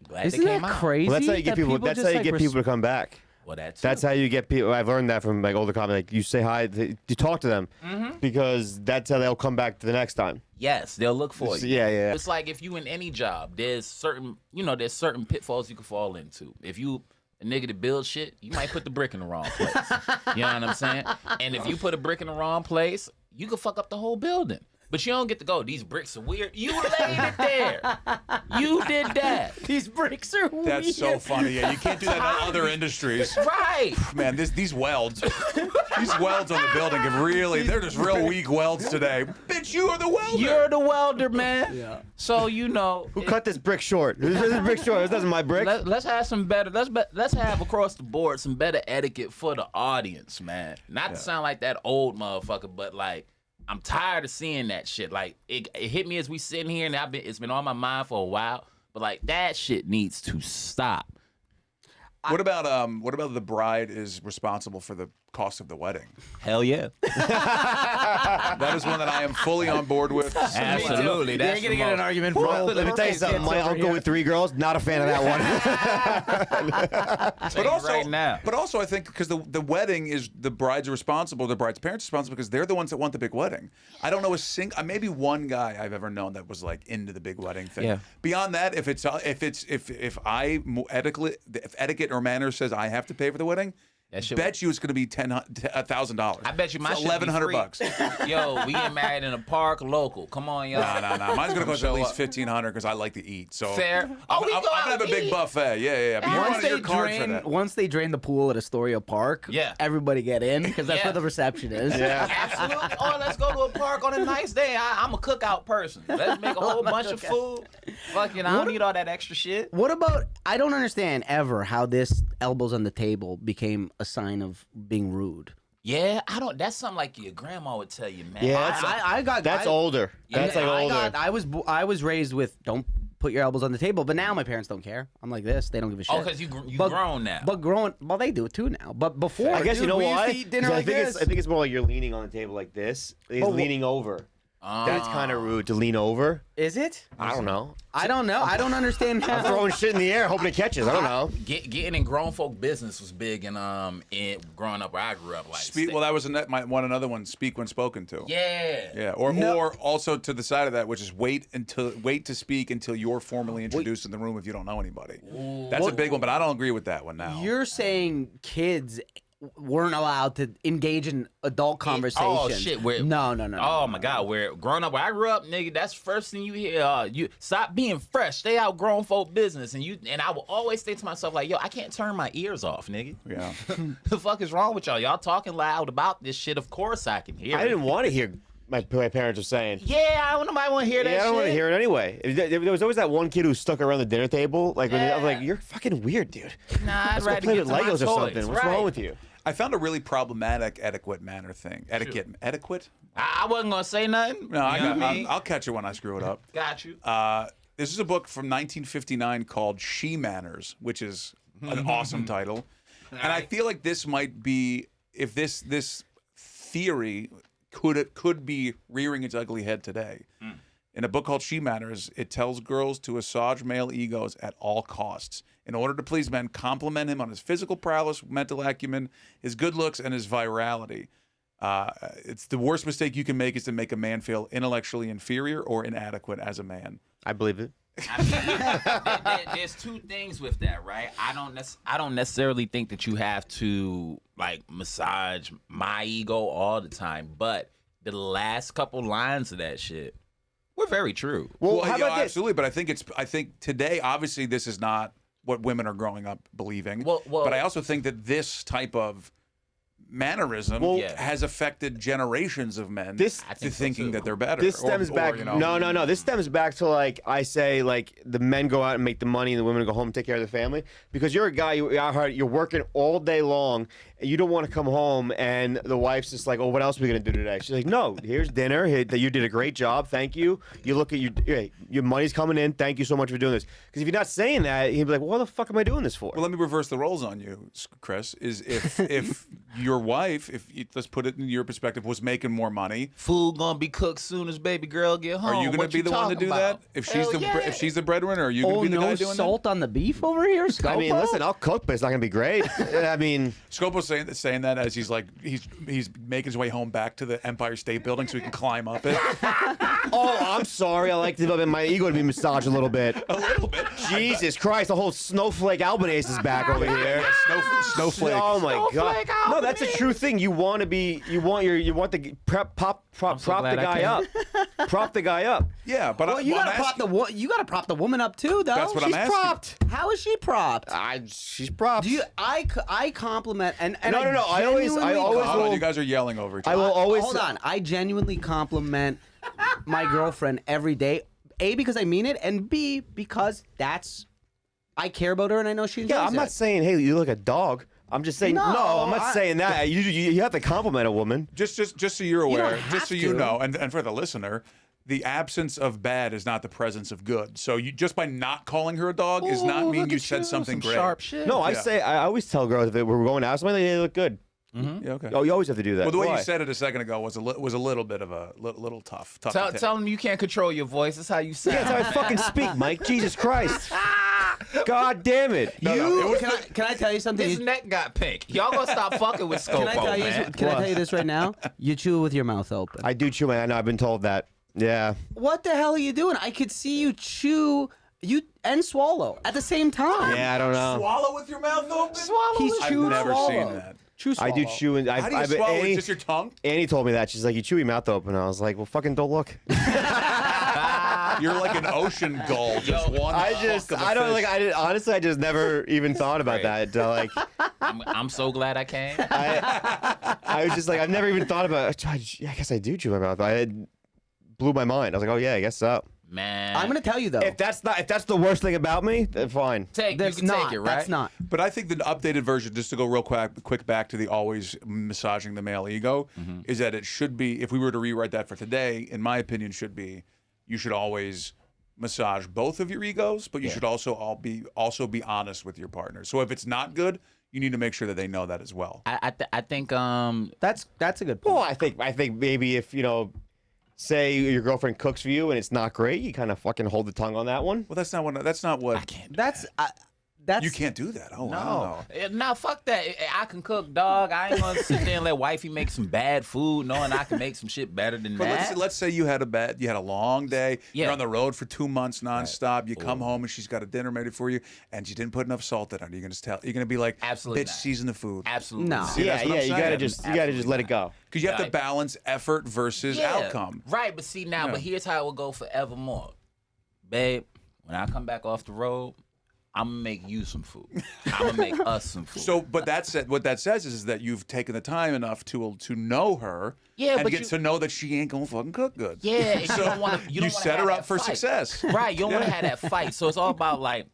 Glad Isn't they that came out. crazy? Well, that's how you get that people. That's just, how you like, get people to come back. Well, that's That's how you get people. I've learned that from like older comics. Like you say hi, you talk to them because that's how they'll come back to the next time. Yes, they'll look for you. Yeah. It's like if you in any job, there's certain pitfalls you can fall into. If you a nigga that builds shit, you might put the brick in the wrong place. You know what I'm saying? And if you put a brick in the wrong place, you can fuck up the whole building. But you don't get to go, "These bricks are weird." You laid it there. You did that. These bricks are weird. That's so funny. Yeah, you can't do that in other industries. Right. Man, these welds, these welds on the building have they're just real weak welds today. Bitch, you are the welder. You're the welder, man. Yeah. So Who cut this brick short? This is brick short. This isn't my brick. Let's have some better. Let's have across the board some better etiquette for the audience, man. Not to sound like that old motherfucker, but like I'm tired of seeing that shit. Like it hit me as we sitting here, and it's been on my mind for a while. But like that shit needs to stop. What about the bride is responsible for the cost of the wedding. Hell yeah. That is one that I am fully on board with. Absolutely. You're That's gonna get an argument Well, from let me tell you something. My uncle with 3 girls, not a fan of that one. But also, right now. but also, I think because the wedding is the bride's responsible, the bride's parents responsible because they're the ones that want the big wedding. I don't know maybe one guy I've ever known that was like into the big wedding thing. Yeah. Beyond that, if etiquette or manners says I have to pay for the wedding, bet you it's going to be $1,000. I bet you my shit be $1,100. Yo, we get married in a park local. Come on, y'all. No. Mine's going to cost at Show least up. $1,500 because I like to eat. So Fair. I'm We going go to out have a to big eat. buffet. Yeah. But you Once wanted your card for that. once they drain the pool at Astoria Park, Yeah. everybody get in because that's Yeah. where the reception is. Absolutely. Oh, let's go to a park on a nice day. I'm a cookout person. Let's make a whole bunch of food. Fucking, I don't need all that extra shit. What about? I don't understand ever how this elbows on the table became a sign of being rude. Yeah, I don't. That's something like your grandma would tell you, man. Yeah, that's older. That's like older. I was raised with don't put your elbows on the table, but now my parents don't care. I'm like this. They don't give a shit. Oh, because you grown now. But grown, well, they do it too now. But before, I guess dude, you know we why? used to eat dinner 'Cause like this. I think it's more like you're leaning on the table like this. He's leaning over. That's kind of rude to lean over. Is it? I don't know. I don't know. I don't understand I'm how. throwing shit in the air, hoping it catches. I don't know. Getting in grown folk business was big in growing up where I grew up. Like, Well, that was another one. Speak when spoken to. yeah. Or also to the side of that, which is wait to speak until you're formally introduced in the room if you don't know anybody. That's a big one, but I don't agree with that one now. You're saying kids weren't allowed to engage in adult conversation. Oh shit! No. Oh my god! Where growing up, where I grew up, nigga, that's the first thing you hear. You stop being fresh, stay out grown folk business, and I will always say to myself like, yo, I can't turn my ears off, nigga. Yeah. The fuck is wrong with y'all? Y'all talking loud about this shit? Of course I can hear. I didn't want to hear my parents were saying. Yeah, I don't nobody want to hear that. Yeah, I don't want to shit. hear it anyway. There was always that one kid who stuck around the dinner table. Like, when I was like, you're fucking weird, dude. Nah, I'd Let's go rather play get with to my Legos or toys. something. What's Right. wrong with you? I found a really problematic etiquette manner thing. Etiquette? I wasn't gonna say nothing. No, You know what I mean? I'll catch it when I screw it up. Got you. This is a book from 1959 called She Manners, which is an awesome title. And I feel like this might be, if this theory could be rearing its ugly head today. In a book called She Manners, it tells girls to assuage male egos at all costs. In order to please men, compliment him on his physical prowess, mental acumen, his good looks, and his virality. It's the worst mistake you can make is to make a man feel intellectually inferior or inadequate as a man. I believe it. I mean, there's two things with that, right? I don't necessarily think that you have to like massage my ego all the time, but the last couple lines of that shit were very true. Well, how about this? Absolutely, but I think today, obviously, this is not what women are growing up believing. Well, but I also think that this type of mannerism has affected generations of men to thinking that they're better. This stems back. No. This stems back to like I say, like the men go out and make the money, and the women go home and take care of the family. Because you're a guy, you're working all day long, and you don't want to come home, and the wife's just like, "Oh, what else are we gonna do today?" She's like, "No, here's dinner. You did a great job. Thank you. You look at your money's coming in. Thank you so much for doing this." Because if you're not saying that, he'd be like, "What the fuck am I doing this for?" Well, let me reverse the roles on you, Chris. Is if your wife, let's put it in your perspective, was making more money, food gonna be cooked soon as baby girl get home. Are you gonna be the one to do that? If she's the breadwinner, are you gonna be the guy doing that? Salt on the beef over here, Scopo? I mean, listen, I'll cook, but it's not gonna be great. I mean, Scopo's saying that as he's making his way home back to the Empire State Building so he can climb up it. Oh, I'm sorry. I like my ego to be massaged a little bit. A little bit. Jesus Christ, the whole snowflake Albanese is back over here. Snowflake. Oh my God. No, that's a true thing. You want the prop the guy up. Prop the guy up. Yeah, but you gotta prop the woman up too, though. That's what She's I'm asking. propped. How is she propped? She's propped. I compliment and No. I always Hold on, will. you guys are yelling over each I other. will always. Hold on. I genuinely compliment my girlfriend every day. A, because I mean it, and B, because I care about her and I know she enjoys Yeah, I'm not saying, hey, you look like a dog. I'm just saying, no, I'm not saying that. You have to compliment a woman. Just so you're aware, don't just so have you to. know, and for the listener, the absence of bad is not the presence of good. So you just by not calling her a dog does not mean you said something great. Sharp shit. No, I always tell girls if we're going out, something they look good. Yeah, okay. Oh, you always have to do that. Well, the way Why? you said it a second ago was a little bit of a little tough. to take. Tell them you can't control your voice. That's how you sound. Yeah, that's how I fucking speak, Mike. Jesus Christ. God damn it. Can I tell you something? His neck got pink. Y'all gonna stop fucking with Scopo, Can I tell you this right now? You chew with your mouth open. I do chew, man. I know. I've been told that. Yeah. What the hell are you doing? I could see you chew and swallow at the same time. Yeah, I don't know. Swallow with your mouth open. He's I've chewed never swallow. seen that. Chew swallow. I do chew. And How do you swallow? With just your tongue? Annie told me that. She's like, you chew your mouth open. I was like, well, fucking don't look. You're like an ocean gull, just one. I don't fish. like. Honestly, I just never even thought about that. Like, I'm so glad I came. I was just like, I've never even thought about. I guess I do chew my mouth. It blew my mind. I was like, oh yeah, I guess so. Man, I'm gonna tell you though. If that's the worst thing about me, then fine. you can take it, right? That's not. But I think the updated version, just to go real quick back to the always massaging the male ego, is that it should be, if we were to rewrite that for today, in my opinion, should be, you should always massage both of your egos, but you should also be honest with your partner. So if it's not good, you need to make sure that they know that as well. I think That's a good point. Well, I think maybe if say your girlfriend cooks for you and it's not great, you kind of fucking hold the tongue on that one. Well, that's not what. I can't. That's You can't do that. Oh, No, wow. nah, fuck that. I can cook, dog. I ain't gonna sit there and let wifey make some bad food, knowing I can make some shit better than But that. let's say you had a long day. Yeah. You're on the road for 2 months nonstop. You come home and she's got a dinner ready for you, and she didn't put enough salt in it. You're gonna be like, Absolutely bitch, not. season the food. Absolutely. No. not. See, that's what I'm You saying. gotta just let it go. Because you have to Right. balance effort versus outcome. Right, but see now, but here's how it will go forevermore. Babe, when I come back off the road, I'm gonna make you some food. I'm gonna make us some food. So, but what that says is that you've taken the time enough to know her, and but get to know that she ain't gonna fucking cook good. yeah, and you don't want to. You set her up for success. Right, you don't want to have that fight. So it's all about I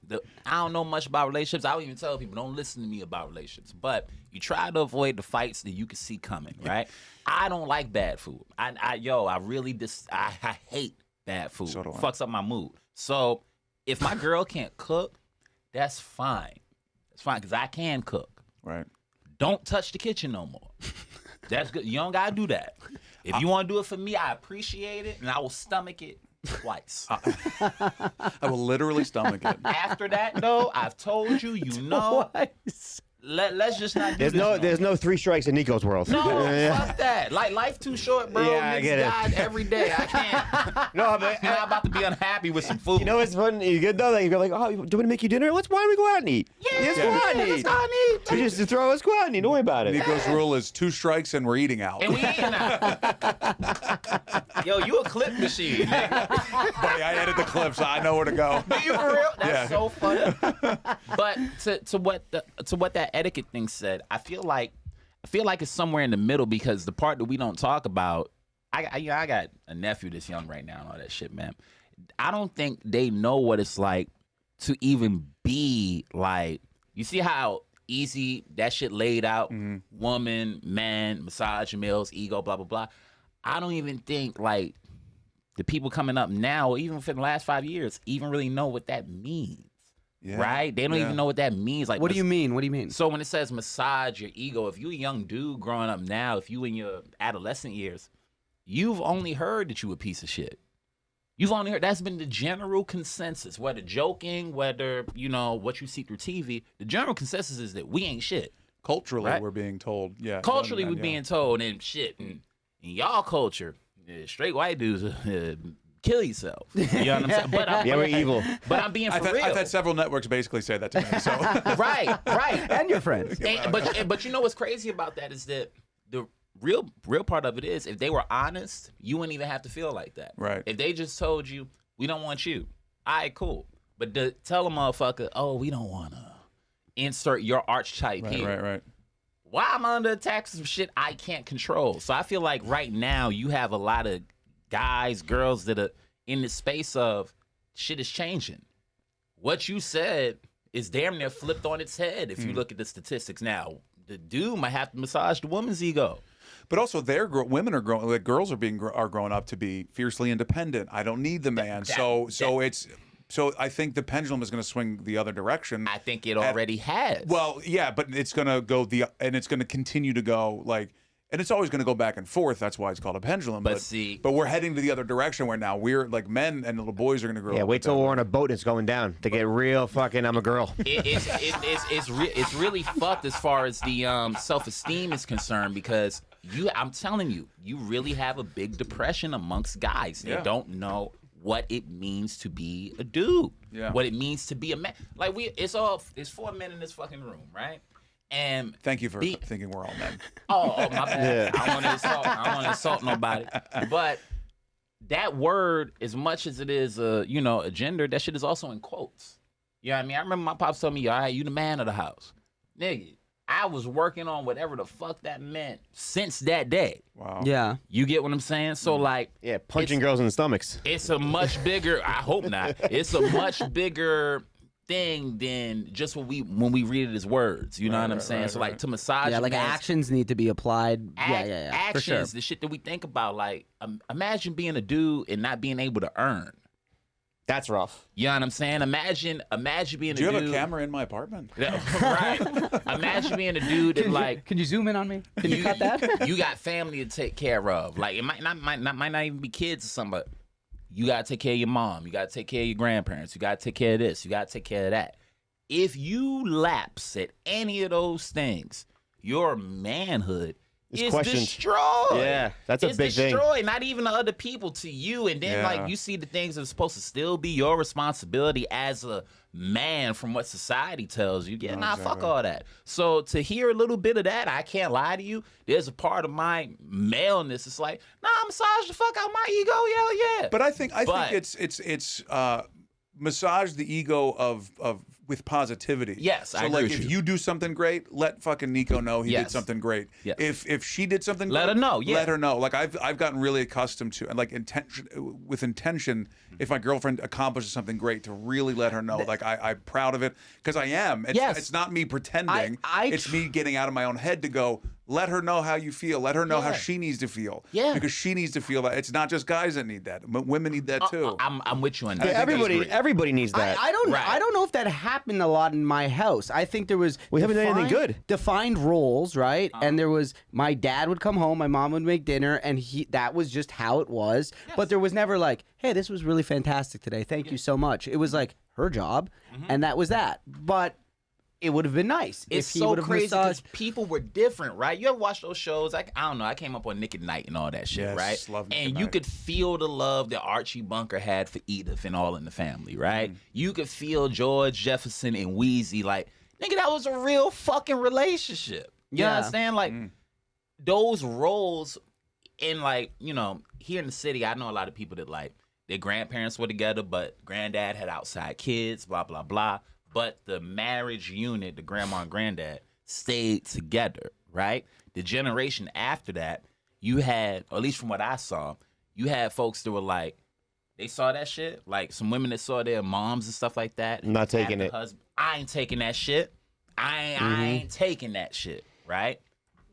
don't know much about relationships. I don't even tell people, don't listen to me about relationships. But you try to avoid the fights that you can see coming, right? I don't like bad food. I really I hate bad food. So do I. Fucks up my mood. So if my girl can't cook, that's fine. That's fine, because I can cook. Right. Don't touch the kitchen no more. That's good. You don't gotta do that. If you want to do it for me, I appreciate it, and I will stomach it twice. I will literally stomach it. After that, though, I've told you, know. Let's just not do this. There's no 3 strikes in Nico's world. No, fuck that. Like, life too short, bro. Yeah, I Niggas get it. died every day. I can't. No, but I'm not about to be unhappy with some food. you know what's fun? You good though? Like, you're like, oh, do you want me to make you dinner? Why don't we go out and eat? Let's go out and let's eat. go out and eat. We just throw us go out and eat. Don't worry about it. Nico's rule is 2 strikes and we're eating out. And we eating out. Yo, you a clip machine, nigga. Buddy, I edit the clips. I know where to go. Do you for real? That's Yeah. so funny. But to what that etiquette thing said, I feel like it's somewhere in the middle, because the part that we don't talk about, I got a nephew that's young right now and all that shit, man. I don't think they know what it's like to even be like, you see how easy that shit laid out, woman, man, massage males, ego, blah, blah, blah. I don't even think like the people coming up now, or even for the last 5 years, even really know what that means. Yeah. Right? They don't even know what that means. Like, What do you mean? What do you mean? So when it says massage your ego, if you a young dude growing up now, if you in your adolescent years, you've only heard that you a piece of shit. You've only heard, that's been the general consensus, whether joking, whether, what you see through TV, the general consensus is that we ain't shit. Culturally, Right? we're being told. Yeah. Culturally, we're yeah. being told, and shit, and in y'all culture, straight white dudes, kill yourself. You know what I'm saying? But Yeah, we're evil. But I'm being for real. I've had several networks basically say that to me. So Right. And your friends. But you know what's crazy about that is that the real part of it is, if they were honest, you wouldn't even have to feel like that. Right. If they just told you, we don't want you, all right, cool. But tell a motherfucker, oh, we don't want to insert your archetype here. right. Why am I under attack for some shit I can't control? So I feel like right now you have a lot of guys, girls that are in the space of shit is changing. What you said is damn near flipped on its head if you look at the statistics now. The dude might have to massage the woman's ego. But also, women are growing. Like girls are growing up to be fiercely independent. I don't need the man. So it's So I think the pendulum is going to swing the other direction. I think it already has. Well, yeah, but it's going to go and it's going to continue to go and it's always going to go back and forth. That's why it's called a pendulum. But we're heading to the other direction where now we're like men and little boys are going to grow up. Yeah, wait till we're on a boat and it's going down. To get real fucking, I'm a girl. It's really fucked as far as the self-esteem is concerned because I'm telling you, you really have a big depression amongst guys. They don't know what it means to be a dude. Yeah. What it means to be a man. Like it's 4 men in this fucking room, right? And thank you for thinking we're all men. Oh, my bad. Yeah. I don't want to insult nobody. But that word, as much as it is a gender, that shit is also in quotes. You know what I mean? I remember my pops told me, all right, you the man of the house. Nigga, I was working on whatever the fuck that meant since that day. Wow. Yeah. You get what I'm saying? So punching girls in the stomachs. It's a much bigger, I hope not. It's a much bigger thing than just when we read it as words. You know what I'm saying? So to massage. Yeah, actions need to be applied. Yeah. Actions, for sure. the shit that we think about. Imagine being a dude and not being able to earn. That's rough. You know what I'm saying? Imagine being a dude. Do you have a camera in my apartment? Right. Imagine being a dude that Can you zoom in on me? Can you cut that? You got family to take care of. It might not even be kids or something, but you gotta take care of your mom. You gotta take care of your grandparents. You gotta take care of this. You gotta take care of that. If you lapse at any of those things, your manhood is destroyed. Yeah, that's a big thing. It's destroyed, not even to other people, to you. And then you see the things that are supposed to still be your responsibility as a man from what society tells you. Yeah, fuck all that. So to hear a little bit of that, I can't lie to you, there's a part of my maleness. It's like, massage the fuck out my ego, yeah. But I think it's massage the ego of with positivity. Yes, so I agree with if you. You do something great, let fucking Nico know he did something great. Yes. If she did something let great, her know. Let her know. I've gotten really accustomed to intention. If my girlfriend accomplishes something great, to really let her know. I'm proud of it because I am. It's not me pretending. It's me getting out of my own head to go. Let her know how you feel. Let her know how she needs to feel. Yeah. Because she needs to feel that. It's not just guys that need that. But women need that too. I'm with you on that. Everybody needs that. I don't know if that happened a lot in my house. I think there was we haven't done anything good. Defined roles, right? And there was my dad would come home, my mom would make dinner, and that was just how it was. Yes. But there was never hey, this was really fantastic today. Thank you so much. It was her job, and that was that. But it would have been nice if he would have crazy because people were different, right? You ever watch those shows? I don't know. I came up on Nick at Night and all that shit, right? Love Nick and you could feel the love that Archie Bunker had for Edith and All in the Family, right? You could feel George Jefferson and Wheezy, nigga, that was a real fucking relationship. You know what I'm saying? Those roles in here in the city, I know a lot of people that their grandparents were together, but granddad had outside kids, blah, blah, blah. But the marriage unit, the grandma and granddad, stayed together, right? The generation after that, you had, or at least from what I saw, you had folks that were they saw that shit. Some women that saw their moms and stuff like that. I'm not taking it. I ain't taking that shit. I ain't taking that shit, right?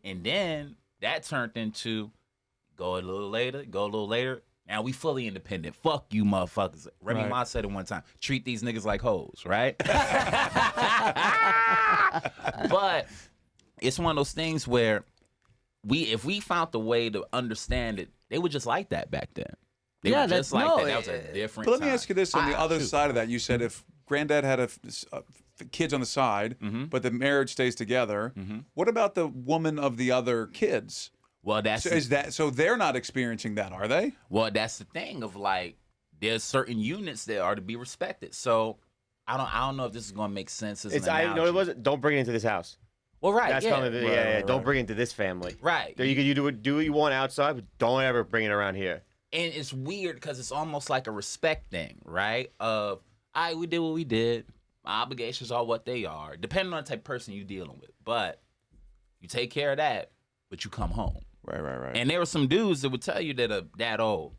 And then that turned into go a little later. Now we fully independent. Fuck you, motherfuckers. Remy Ma said it one time. Treat these niggas like hoes, right? But it's one of those things where if we found the way to understand it, they were just like that back then. They were just that. That was a different But let me time. ask you this: on the other side of that, you said if granddad had kids on the side, but the marriage stays together, what about the woman of the other kids? Well, so they're not experiencing that, are they? Well, that's the thing of there's certain units that are to be respected. So I don't know if this is going to make sense as an analogy. it wasn't. Don't bring it into this house. Well, right. That's kind of don't bring it into this family. Right. You do what you want outside, but don't ever bring it around here. And it's weird because it's almost like a respect thing, right? Of we did what we did. My obligations are what they are, depending on the type of person you're dealing with. But you take care of that, but you come home. Right. And there were some dudes that would tell you that are that old.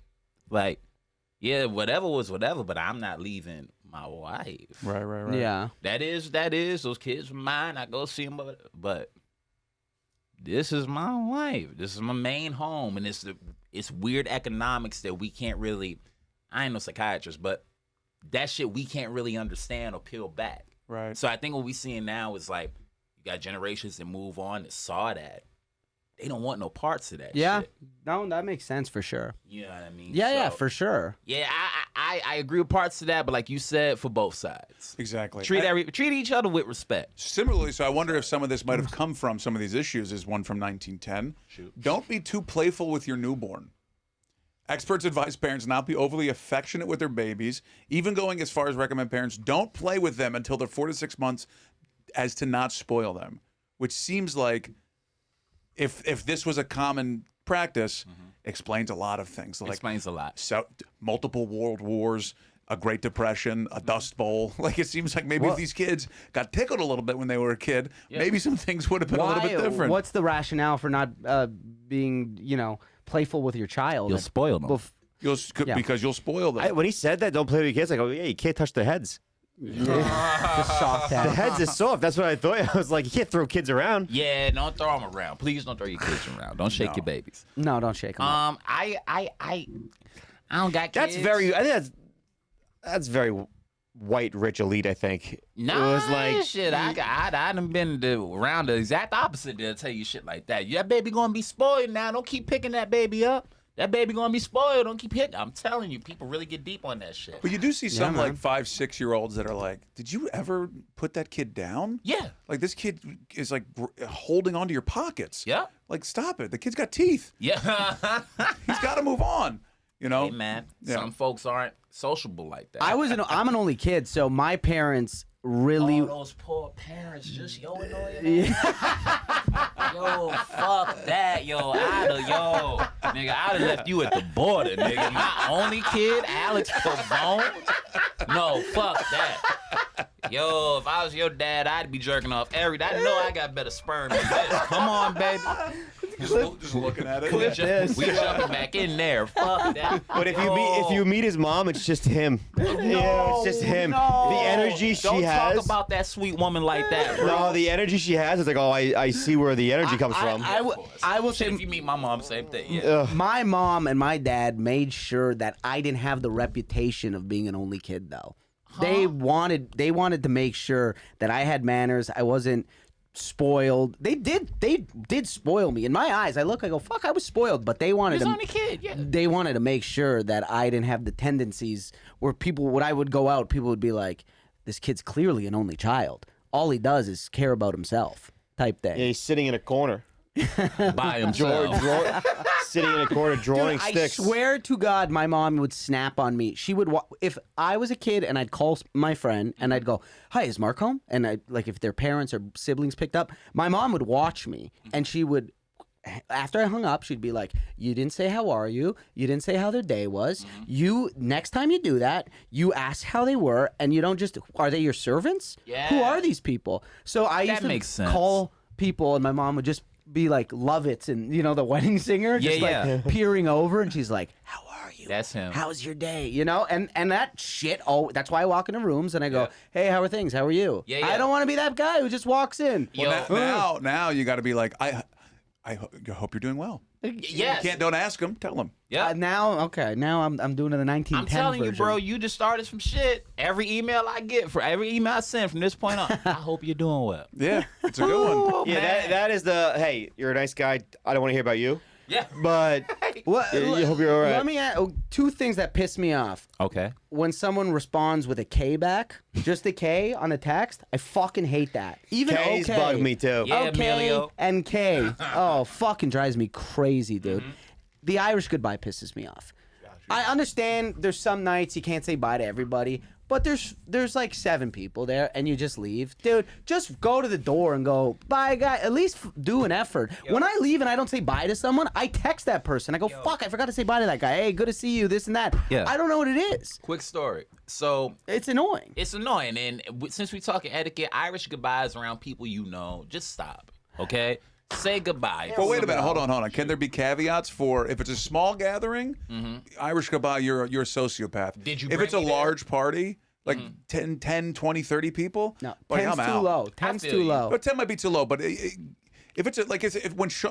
Whatever was whatever, but I'm not leaving my wife. Right. Yeah. That is. Those kids are mine. I go see them, but this is my wife. This is my main home. And it's weird economics that we can't really, I ain't no psychiatrist, but that shit we can't really understand or peel back. Right. So I think what we seeing now is like you got generations that move on that saw that. They don't want no parts of that shit. No, that makes sense for sure. You know what I mean? Yeah, So, for sure. Yeah, I agree with parts of that, but like you said, for both sides. Exactly. Treat each other with respect. Similarly, so I wonder if some of this might have come from some of these issues. Is one from 1910. Shoot. Don't be too playful with your newborn. Experts advise parents not be overly affectionate with their babies, even going as far as recommend parents don't play with them until they're 4 to 6 months, as to not spoil them. Which seems like, if this was a common practice, explains a lot of things. Like Explains a lot. So, multiple world wars, a Great Depression, a Dust Bowl. Like, it seems like maybe if these kids got tickled a little bit when they were a kid, maybe some things would have been a little bit different. What's the rationale for not being, playful with your child? You'll spoil them. Because you'll spoil them. When he said that, don't play with your kids, I go, yeah, you can't touch their heads. Just soft The head. heads is soft. That's what I thought. I was like, you can't throw kids around. Yeah, don't throw them around. Please don't throw your kids around. Don't shake your babies. No, don't shake them. I don't got kids. I think that's very white, rich, elite, I think. Nah, it was like, shit. I done been around the exact opposite to tell you shit like that. That baby gonna be spoiled now. Don't keep picking that baby up. That baby gonna be spoiled. Don't keep hitting. I'm telling you, people really get deep on that shit. But you do see some like 5, 6 year olds that are like, "Did you ever put that kid down?" Yeah. Like this kid is like holding onto your pockets. Yeah. Like stop it. The kid's got teeth. Yeah. He's got to move on. You know. Hey man, Yeah. some folks aren't sociable like that. I'm an only kid, so my parents really. Oh, those poor parents just annoying. Yo, fuck that, nigga, I'd have left you at the border, nigga. My only kid, Alex Pavone. No, fuck that. Yo, if I was your dad, I'd be jerking off every day. I know I got better sperm than this. Come on, baby. Just looking at it. We jumping back in there. Fuck that. but if you meet his mom, it's just him. Yeah, it's just him. The energy she Don't has. talk about that sweet woman like that, bro. No, the energy she has is like, oh, I see where the energy comes from. I will say, If you meet my mom, same thing. Yeah. my mom and my dad made sure that I didn't have the reputation of being an only kid, though. They wanted to make sure that I had manners. I wasn't spoiled. They did spoil me. In my eyes, I go, fuck, I was spoiled. But they wanted He's to. only kid, yeah. They wanted to make sure that I didn't have the tendencies where when I would go out, people would be like, this kid's clearly an only child. All he does is care about himself, type thing. Yeah, he's sitting in a corner. By himself. Sitting in a corner drawing sticks. I swear to God, my mom would snap on me. She would, if I was a kid and I'd call my friend and I'd go, "Hi, is Mark home?" And if their parents or siblings picked up, my mom would watch me and she would, after I hung up, she'd be like, "You didn't say how are you? You didn't say how their day was. You next time you do that, you ask how they were, and you don't just are they your servants? Yeah. Who are these people?" So I used to makes sense. call people, and my mom would just be like Lovitz and the wedding singer, just like peering over, and she's like, "How are you? That's him. How's your day?" And that shit. Oh, that's why I walk into rooms and I go, "Hey, how are things? How are you?" Yeah. I don't want to be that guy who just walks in. Well, now you got to be like, I hope you're doing well. Yes. Don't ask them. Tell them. Yeah. Now I'm doing it the 1910 I'm telling version. you, bro, you just started some shit. Every email I get, for every email I send from this point on, I hope you're doing well. Yeah, it's a good one. Yeah, that is hey, you're a nice guy. I don't want to hear about you. Yeah. But you hope you're all right. Let me add two things that piss me off. Okay. When someone responds with a K back, just a K on a text, I fucking hate that. Even K's okay. bug me too. Yeah, Okay Emilio. and K. Oh, fucking drives me crazy, dude. The Irish goodbye pisses me off. I understand there's some nights you can't say bye to everybody, but there's like 7 people there and you just leave. Dude, just go to the door and go, "Bye, guy." At least do an effort. When I leave and I don't say bye to someone, I text that person. I go, "Fuck, I forgot to say bye to that guy. Hey, good to see you," this and that. Yeah. I don't know what it is. Quick story. So It's annoying. it's annoying, and since we're talking etiquette, Irish goodbyes around people just stop. Okay. Say goodbye. But wait a minute, hold on. Can there be caveats for if it's a small gathering? Irish goodbye, you're a sociopath. Did you If bring it's a me there? large party, like 10, 20, 30 people? No, buddy, 10's I'm too out. low. 10's feel too you. low. But 10 might be too low, but If it's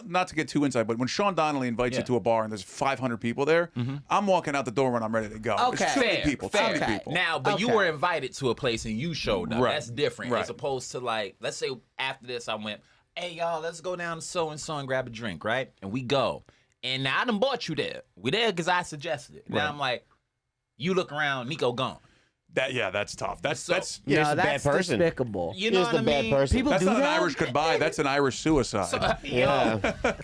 not to get too inside, but when Sean Donnelly invites you to a bar and there's 500 people there, I'm walking out the door when I'm ready to go. Okay. There's too many Fair, people. fair. Too many people. Now, but you were invited to a place and you showed up. Right. That's different. Right. As opposed to like, let's say after this, I went, hey y'all, let's go down to so and so and grab a drink, right? And we go. And now I done bought you there. We there because I suggested it. Now I'm like, you look around, Nico gone. That's tough. That's He's No, a bad that's person. despicable. You know He's what the I bad mean? person. People that's do not that? an Irish goodbye. That's an Irish suicide. Yeah.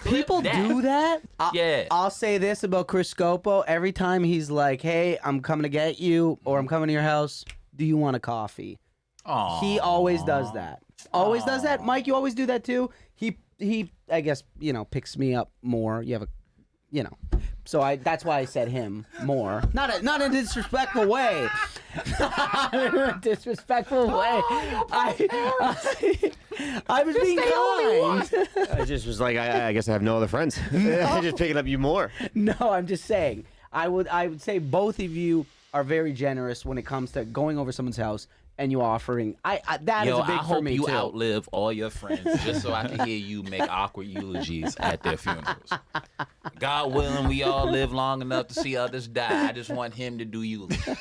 People do that? Yeah. I'll say this about Chris Scopo. Every time he's like, hey, I'm coming to get you, or I'm coming to your house, do you want a coffee? Aw. He always does that. Always does that. Mike, you always do that too? He I guess, picks me up more. You have a, So that's why I said him more. Not in a disrespectful way. Not in a disrespectful way. I was being kind. I just was like, I guess I have no other friends. I'm just picking up you more. No, I'm just saying. I would say both of you are very generous when it comes to going over someone's house and you offering. That is a big I for hope me you too. outlive all your friends just so I can hear you make awkward eulogies at their funerals. God willing, we all live long enough to see others die. I just want him to do eulogies.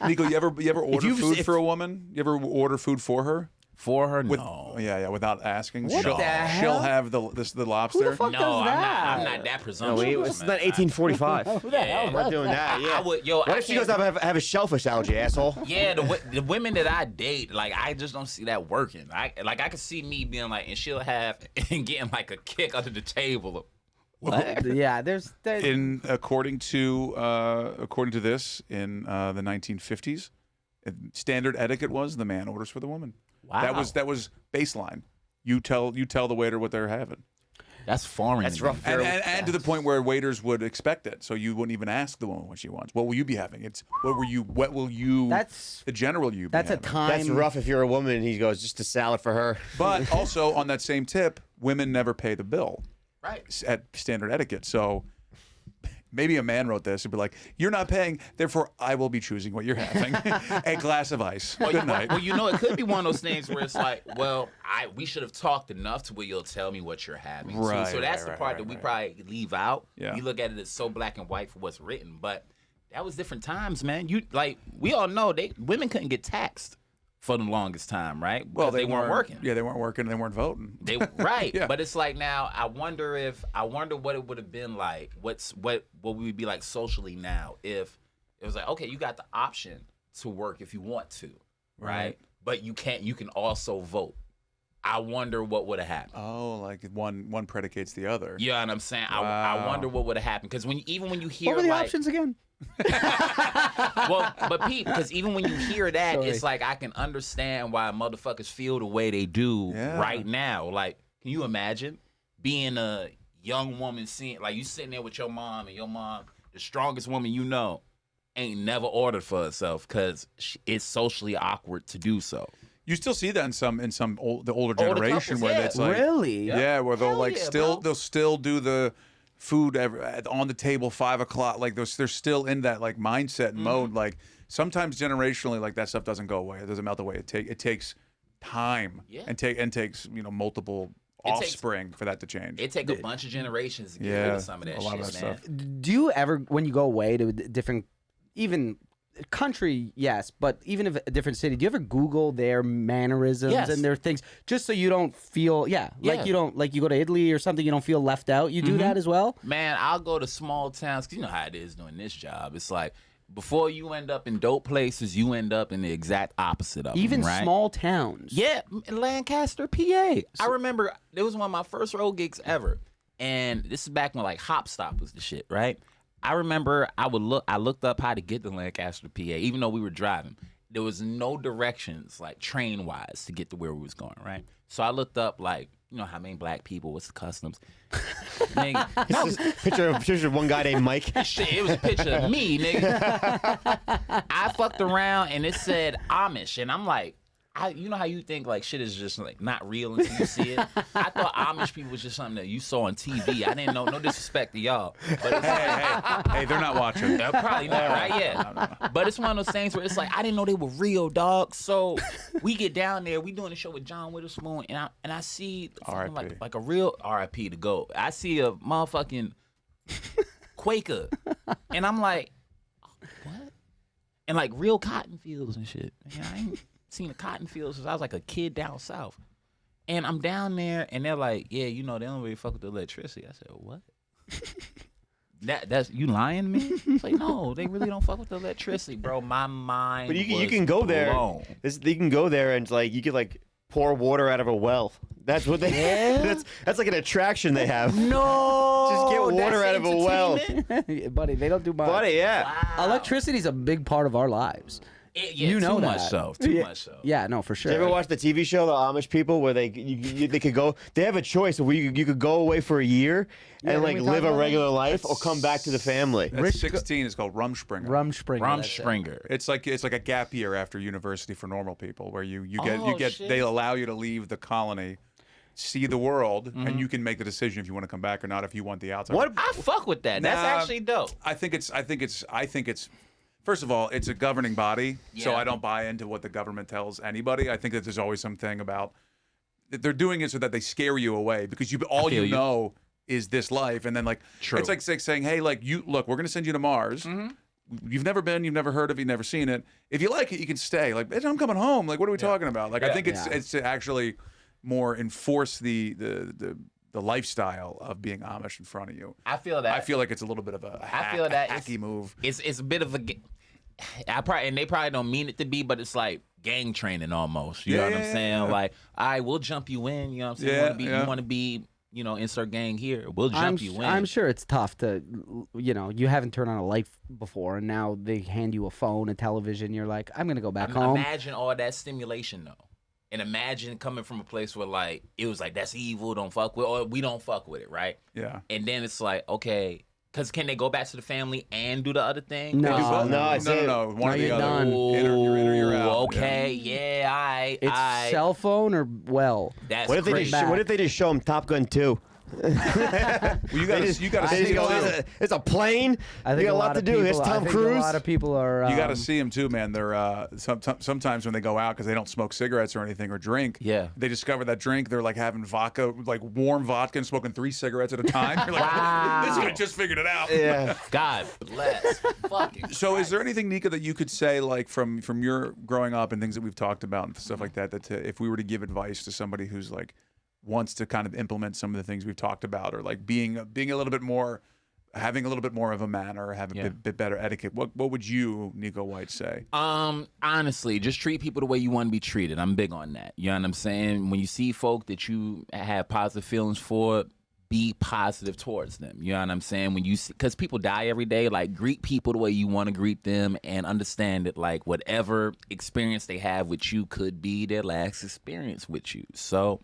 Nico, you ever order you- food if- for a woman? You ever order food for her? For her, With, no. Yeah, without asking. What she'll, the she'll hell? have the lobster. Who the fuck No, does I'm that? not that No, presumptuous. it's man. not 1845. Who the hell I'm not does doing that. Yeah. I would, What if she goes up and have a shellfish allergy, asshole? Yeah, the women that I date, like I just don't see that working. I could see me being like, and she'll have and getting like a kick under the table. Yeah, there's According to this, in the 1950s, standard etiquette was the man orders for the woman. Wow. That was baseline. You tell the waiter what they're having. That's foreign. That's to me. rough. And to the point where waiters would expect it, so you wouldn't even ask the woman what she wants. What will you be having? It's what will you? That's the general you. that's be a having. time. That's rough if you're a woman and he goes, just a salad for her. But also on that same tip, women never pay the bill Right. at standard etiquette. So maybe a man wrote this and be like, "You're not paying, therefore I will be choosing what you're having." A glass of ice. Good night. Well, it could be one of those things where it's like, well, we should have talked enough to where you'll tell me what you're having. Right, So that's right, the part right, that we right. probably leave out. Yeah. We look at it as so black and white for what's written, but that was different times, man. We all know women couldn't get taxed for the longest time, right? Well, Because they weren't working. Yeah, they weren't working. And they weren't voting. They right, Yeah. but it's like now. I wonder what it would have been like. What we would be like socially now if it was like, okay, you got the option to work if you want to, right? But you can't. You can also vote. I wonder what would have happened. Oh, like one predicates the other. You know what I'm saying? I Wow. wonder what would have happened because even when you hear What were the like, options again? well, but Pete, because even when you hear that, Sorry. it's like I can understand why motherfuckers feel the way they do Yeah. right now. Like, can you imagine being a young woman like you sitting there with your mom and your mom, the strongest woman you know, ain't never ordered for herself because it's socially awkward to do so. You still see that in the older Older generation couples, where yeah. it's like, Really? yeah, where they'll Hell like yeah, still bro. they'll still do the food on the table 5 o'clock. Like they're still in that like mindset and mode. Like sometimes generationally, like that stuff doesn't go away. It doesn't melt away. It takes time Yeah. and takes multiple It takes- offspring for that to change. It take a bunch of generations to get rid Yeah, of some of that a lot shit, of that man. stuff. Do you ever, when you go away to a different, even country, yes, but even if a different city, do you ever Google their mannerisms Yes. and their things just so you don't feel, like Yeah. you don't, like you go to Italy or something, you don't feel left out? You do that as well? Man, I'll go to small towns because you know how it is doing this job. It's like before you end up in dope places, you end up in the exact opposite of Even them, right? small towns. Yeah, in Lancaster, PA. I remember it was one of my first road gigs ever, and this is back when like Hop Stop was the shit, right? I remember I looked up how to get to Lancaster, PA, even though we were driving. There was no directions, like train wise, to get to where we was going, right? So I looked up like, how many black people, what's the customs? Nigga, It's just picture of one guy named Mike. shit, it was a picture of me, nigga. I fucked around and it said Amish, and I'm like, you know how you think like shit is just like not real until you see it. I thought Amish people was just something that you saw on TV. I didn't know. No disrespect to y'all, but it's Hey, they're not watching. probably not, right? Yeah. No. But it's one of those things where it's like I didn't know they were real, dog. So we get down there, we doing a show with John Witherspoon, and I see fucking like a real R.I.P. to go. I see a motherfucking Quaker, and I'm like, what? And like real cotton fields and shit. Man, I ain't seen a cotton field since I was like a kid down south. And I'm down there, and they're like, yeah, you know, they don't really fuck with the electricity. I said, what? That's you lying to me? It's like, no, they really don't fuck with the electricity, bro. My mind. But you can go there. You can go there and like you could like pour water out of a well. That's what they. Yeah? that's like an attraction they have. No, Just get water out of a well. Buddy, they don't do much. Buddy, yeah. Wow. Electricity is a big part of our lives. You know too that. Too much so. Yeah, no, for sure. Did you ever watch the TV show The Amish People, where they could go? They have a choice where you could go away for a year and like live a regular life, or come back to the family. That's 16 is called Rumspringa. Rumspringa. It's like a gap year after university for normal people, where you get shit. they allow you to leave the colony, see the world, and you can make the decision if you want to come back or not, if you want the outside. What? I fuck with that. That's actually dope. I think it's. First of all, it's a governing body, so Yeah. I don't buy into what the government tells anybody. I think that there's always something about they're doing it so that they scare you away, because all you know is this life, and then like True. it's like saying, hey, like look, we're gonna send you to Mars. You've never been, you've never heard of it, you've never seen it. If you like it, you can stay. Like, I'm coming home. Like, what are we talking about? Like, I think it's to actually more enforce the lifestyle of being Amish in front of you. I feel that. I feel like it's a little bit of a hacky move. It's a bit of a. And they probably don't mean it to be, but it's like gang training almost. You know what I'm saying? Yeah. Like, all right, we'll jump you in. You know what I'm saying? You want to be, you know, insert gang here. We'll jump you in. I'm sure it's tough to, you know, you haven't turned on a light before, and now they hand you a phone, a television. You're like, I'm gonna go back home. Imagine all that stimulation though, and imagine coming from a place where like it was like that's evil, don't fuck with, or we don't fuck with it, right? Yeah. And then it's like, okay. Because can they go back to the family and do the other thing? No. No. One or the you're other. done. You're in or you're out. Okay, yeah, I. It's cell phone or well. That's What if they crazy. what if they just show them Top Gun 2? Well, you got to see They go, it. it's a plane. I think you got a lot to do. It's Tom Cruise. A lot of people are. You got to see them too, man. They're sometimes when they go out, because they don't smoke cigarettes or anything or drink. Yeah. They discover that drink. They're like having vodka, like warm vodka, and smoking 3 cigarettes at a time. You're like, Wow. this guy just figured it out. Yeah. God bless. Fucking. So, is there anything, Nika, that you could say, like from your growing up and things that we've talked about and stuff like that, if we were to give advice to somebody who's like wants to kind of implement some of the things we've talked about, or like being a little bit more, having a little bit more of a manner, or having a bit better etiquette, what would you, Neko White, say? Honestly, just treat people the way you want to be treated. I'm big on that. You know what I'm saying? When you see folk that you have positive feelings for, be positive towards them. You know what I'm saying? When you see, because people die every day, like greet people the way you want to greet them, and understand that like whatever experience they have with you could be their last experience with you. So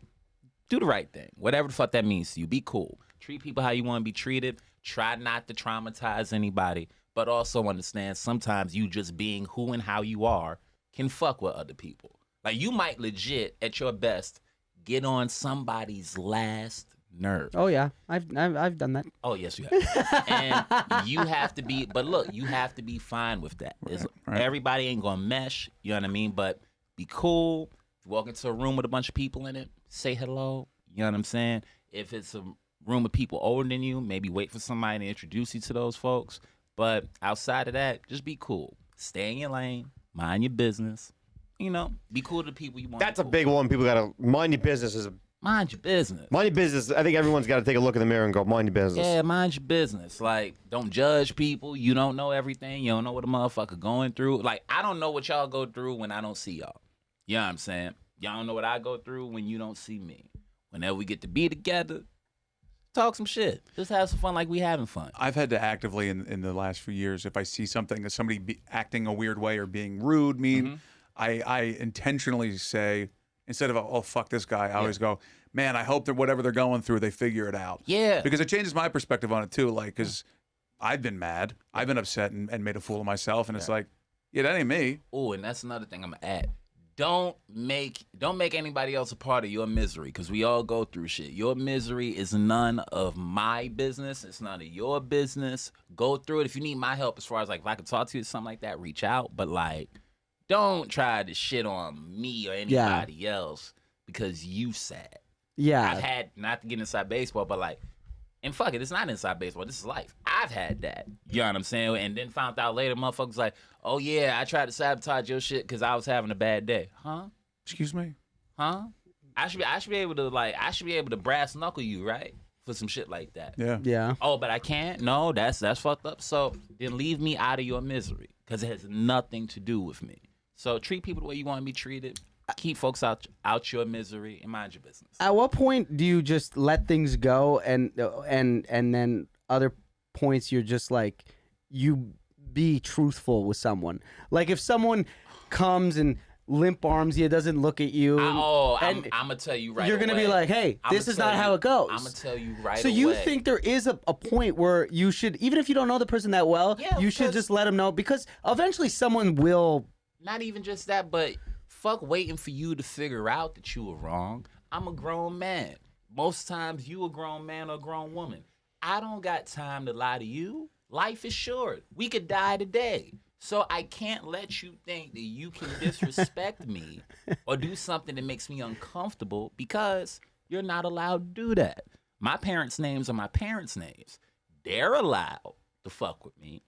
do the right thing, whatever the fuck that means to you. Be cool. Treat people how you want to be treated. Try not to traumatize anybody, but also understand sometimes you just being who and how you are can fuck with other people. Like you might legit, at your best, get on somebody's last nerve. Oh yeah, I've done that. Oh yes, you have. And you have to be, but look, you have to be fine with that. Right. Everybody ain't gonna mesh. You know what I mean? But be cool. If you walk into a room with a bunch of people in it, say hello. You know what I'm saying? If it's a room of people older than you, maybe wait for somebody to introduce you to those folks. But outside of that, just be cool. Stay in your lane. Mind your business. You know, be cool to the people you want. That's a big one. People gotta mind your business. Mind your business. Mind your business. I think everyone's got to take a look in the mirror and go, mind your business. Yeah, mind your business. Like, don't judge people. You don't know everything. You don't know what a motherfucker going through. Like, I don't know what y'all go through when I don't see y'all. You know what I'm saying? Y'all don't know what I go through when you don't see me. Whenever we get to be together, talk some shit. Just have some fun like we having fun. I've had to actively in the last few years, if I see something, somebody acting a weird way or being rude, mean, I intentionally say, instead of, oh, fuck this guy, I always go, man, I hope that whatever they're going through, they figure it out. Yeah. Because it changes my perspective on it, too. Like, because I've been mad. I've been upset and made a fool of myself. And it's like, yeah, that ain't me. Oh, and that's another thing I'm going to add. don't make anybody else a part of your misery, because we all go through shit. Your misery is none of my business. It's none of your business. Go through it. If you need my help, as far as like if I can talk to you or something like that, reach out. But like, don't try to shit on me or anybody else because you sad. Yeah. I've had, not to get inside baseball, but like, and fuck it, it's not inside baseball. This is life. I've had that. You know what I'm saying? And then found out later, motherfuckers like, oh yeah, I tried to sabotage your shit because I was having a bad day. Huh? Excuse me? Huh? I should be able to brass knuckle you, right? For some shit like that. Yeah. Yeah. Oh, but I can't? No, that's fucked up. So then leave me out of your misery, because it has nothing to do with me. So treat people the way you want to be treated. Keep folks out your misery and mind your business. At what point do you just let things go, and then other points you're just like, you be truthful with someone? Like if someone comes and limp arms you, doesn't look at you. I'm gonna tell you right away. You're gonna be like, hey, this is not how it goes. I'm gonna tell you right away. So you think there is a point where you should, even if you don't know the person that well, you should just let them know, because eventually someone will. Not even just that, but fuck waiting for you to figure out that you were wrong. I'm a grown man. Most times you a grown man or a grown woman. I don't got time to lie to you. Life is short. We could die today. So I can't let you think that you can disrespect me or do something that makes me uncomfortable, because you're not allowed to do that. My parents' names are my parents' names. They're allowed to fuck with me.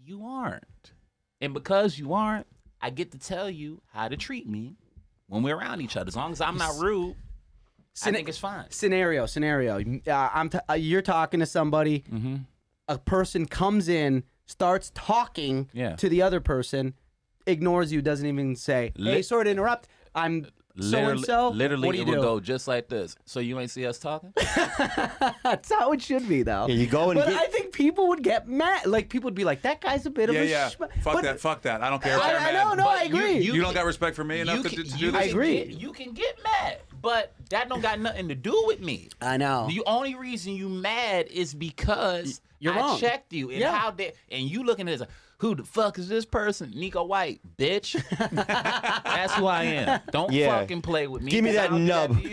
You aren't. And because you aren't, I get to tell you how to treat me when we're around each other. As long as I'm not rude, I think it's fine. Scenario. You're talking to somebody. Mm-hmm. A person comes in, starts talking to the other person, ignores you, doesn't even say, hey, sorry to interrupt, I'm so-and-so. Literally, what do it you would do? go just like this. So you ain't see us talking? That's how it should be, though. Yeah, you go and but I think people would get mad. Like, people would be like, that guy's a bit of a Fuck that. I don't care if they're I mad. know, I agree. You don't got respect for me enough to do this? I agree. You can get mad, but that don't got nothing to do with me. I know. The only reason you mad is because You're I wrong. checked you. And and you looking at this, who the fuck is this person? Neko White, bitch. That's who I am. Don't fucking play with me. Give me that nub. Give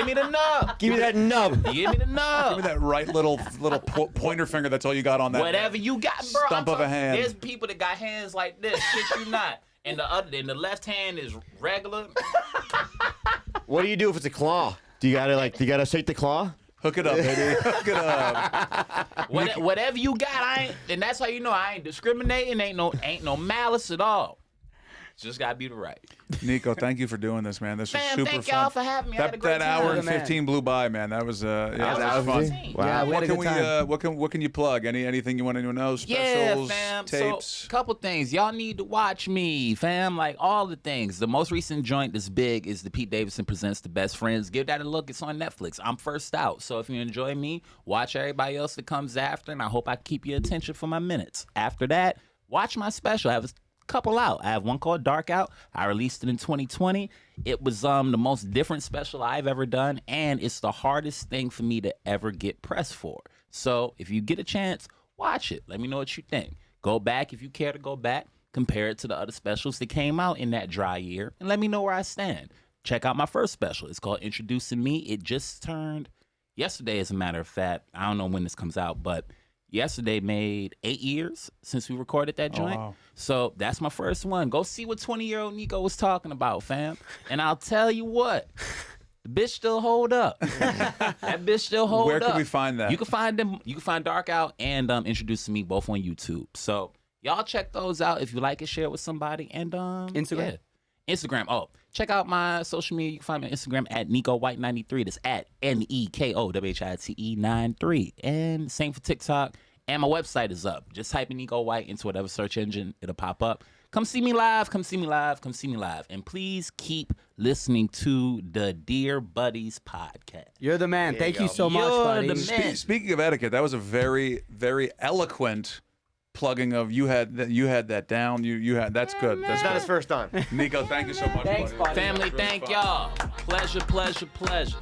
me the nub. Give me that nub. Give me the nub. Give me that right little pointer finger. That's all you got on that. Whatever you got, bro. Stump of a hand. There's people that got hands like this. Shit, you not. And the left hand is regular. What do you do if it's a claw? Do you gotta shake the claw? Hook it up, baby. Hook it up. Whatever you got, and that's how you know I ain't discriminating. Ain't no malice at all. Just gotta be the right. Neko, thank you for doing this, man. This was super thank fun. y'all for having me. I had a great that hour time. and 15 blew by, man. That was That was fun. fun. Wow. Yeah, we had a good time. What can you plug? Anything you want anyone to know? Specials, fam. tapes. So, couple things. Y'all need to watch me, fam. Like all the things. The most recent joint that's big is the Pete Davidson Presents The Best Friends. Give that a look. It's on Netflix. I'm first out. So if you enjoy me, watch everybody else that comes after, and I hope I keep your attention for my minutes. After that, watch my special. I have a couple out. I have one called Dark Out. I released it in 2020. It was the most different special I've ever done, and it's the hardest thing for me to ever get pressed for. So if you get a chance, watch it. Let me know what you think. Go back if you care to go back. Compare it to the other specials that came out in that dry year, and let me know where I stand. Check out my first special. It's called Introducing Me. It just turned yesterday, as a matter of fact. I don't know when this comes out, but yesterday made 8 years since we recorded that joint. Wow. So that's my first one. Go see what 20-year-old Neko was talking about, fam. And I'll tell you what, the bitch still hold up. That bitch still hold up. Where can we find that? You can find them. You can find Dark Out and Introducing Me both on YouTube. So y'all check those out. If you like it, share it with somebody. And Instagram? Yeah. Instagram. Oh, check out my social media. You can find me on Instagram at Neko White 93. That's at NEKOWHITE 93. And same for TikTok. And my website is up. Just type in Neko White into whatever search engine. It'll pop up. Come see me live. Come see me live. Come see me live. And please keep listening to the Dear Buddies podcast. You're the man. Thank you so much, You're buddy. the man. Speaking of etiquette, that was a very, very eloquent plugging of you had that down. You had that's good. That's Not good. his first time. Neko, thank you so much. Thanks, buddy. Family, thank y'all. Pleasure, pleasure, pleasure.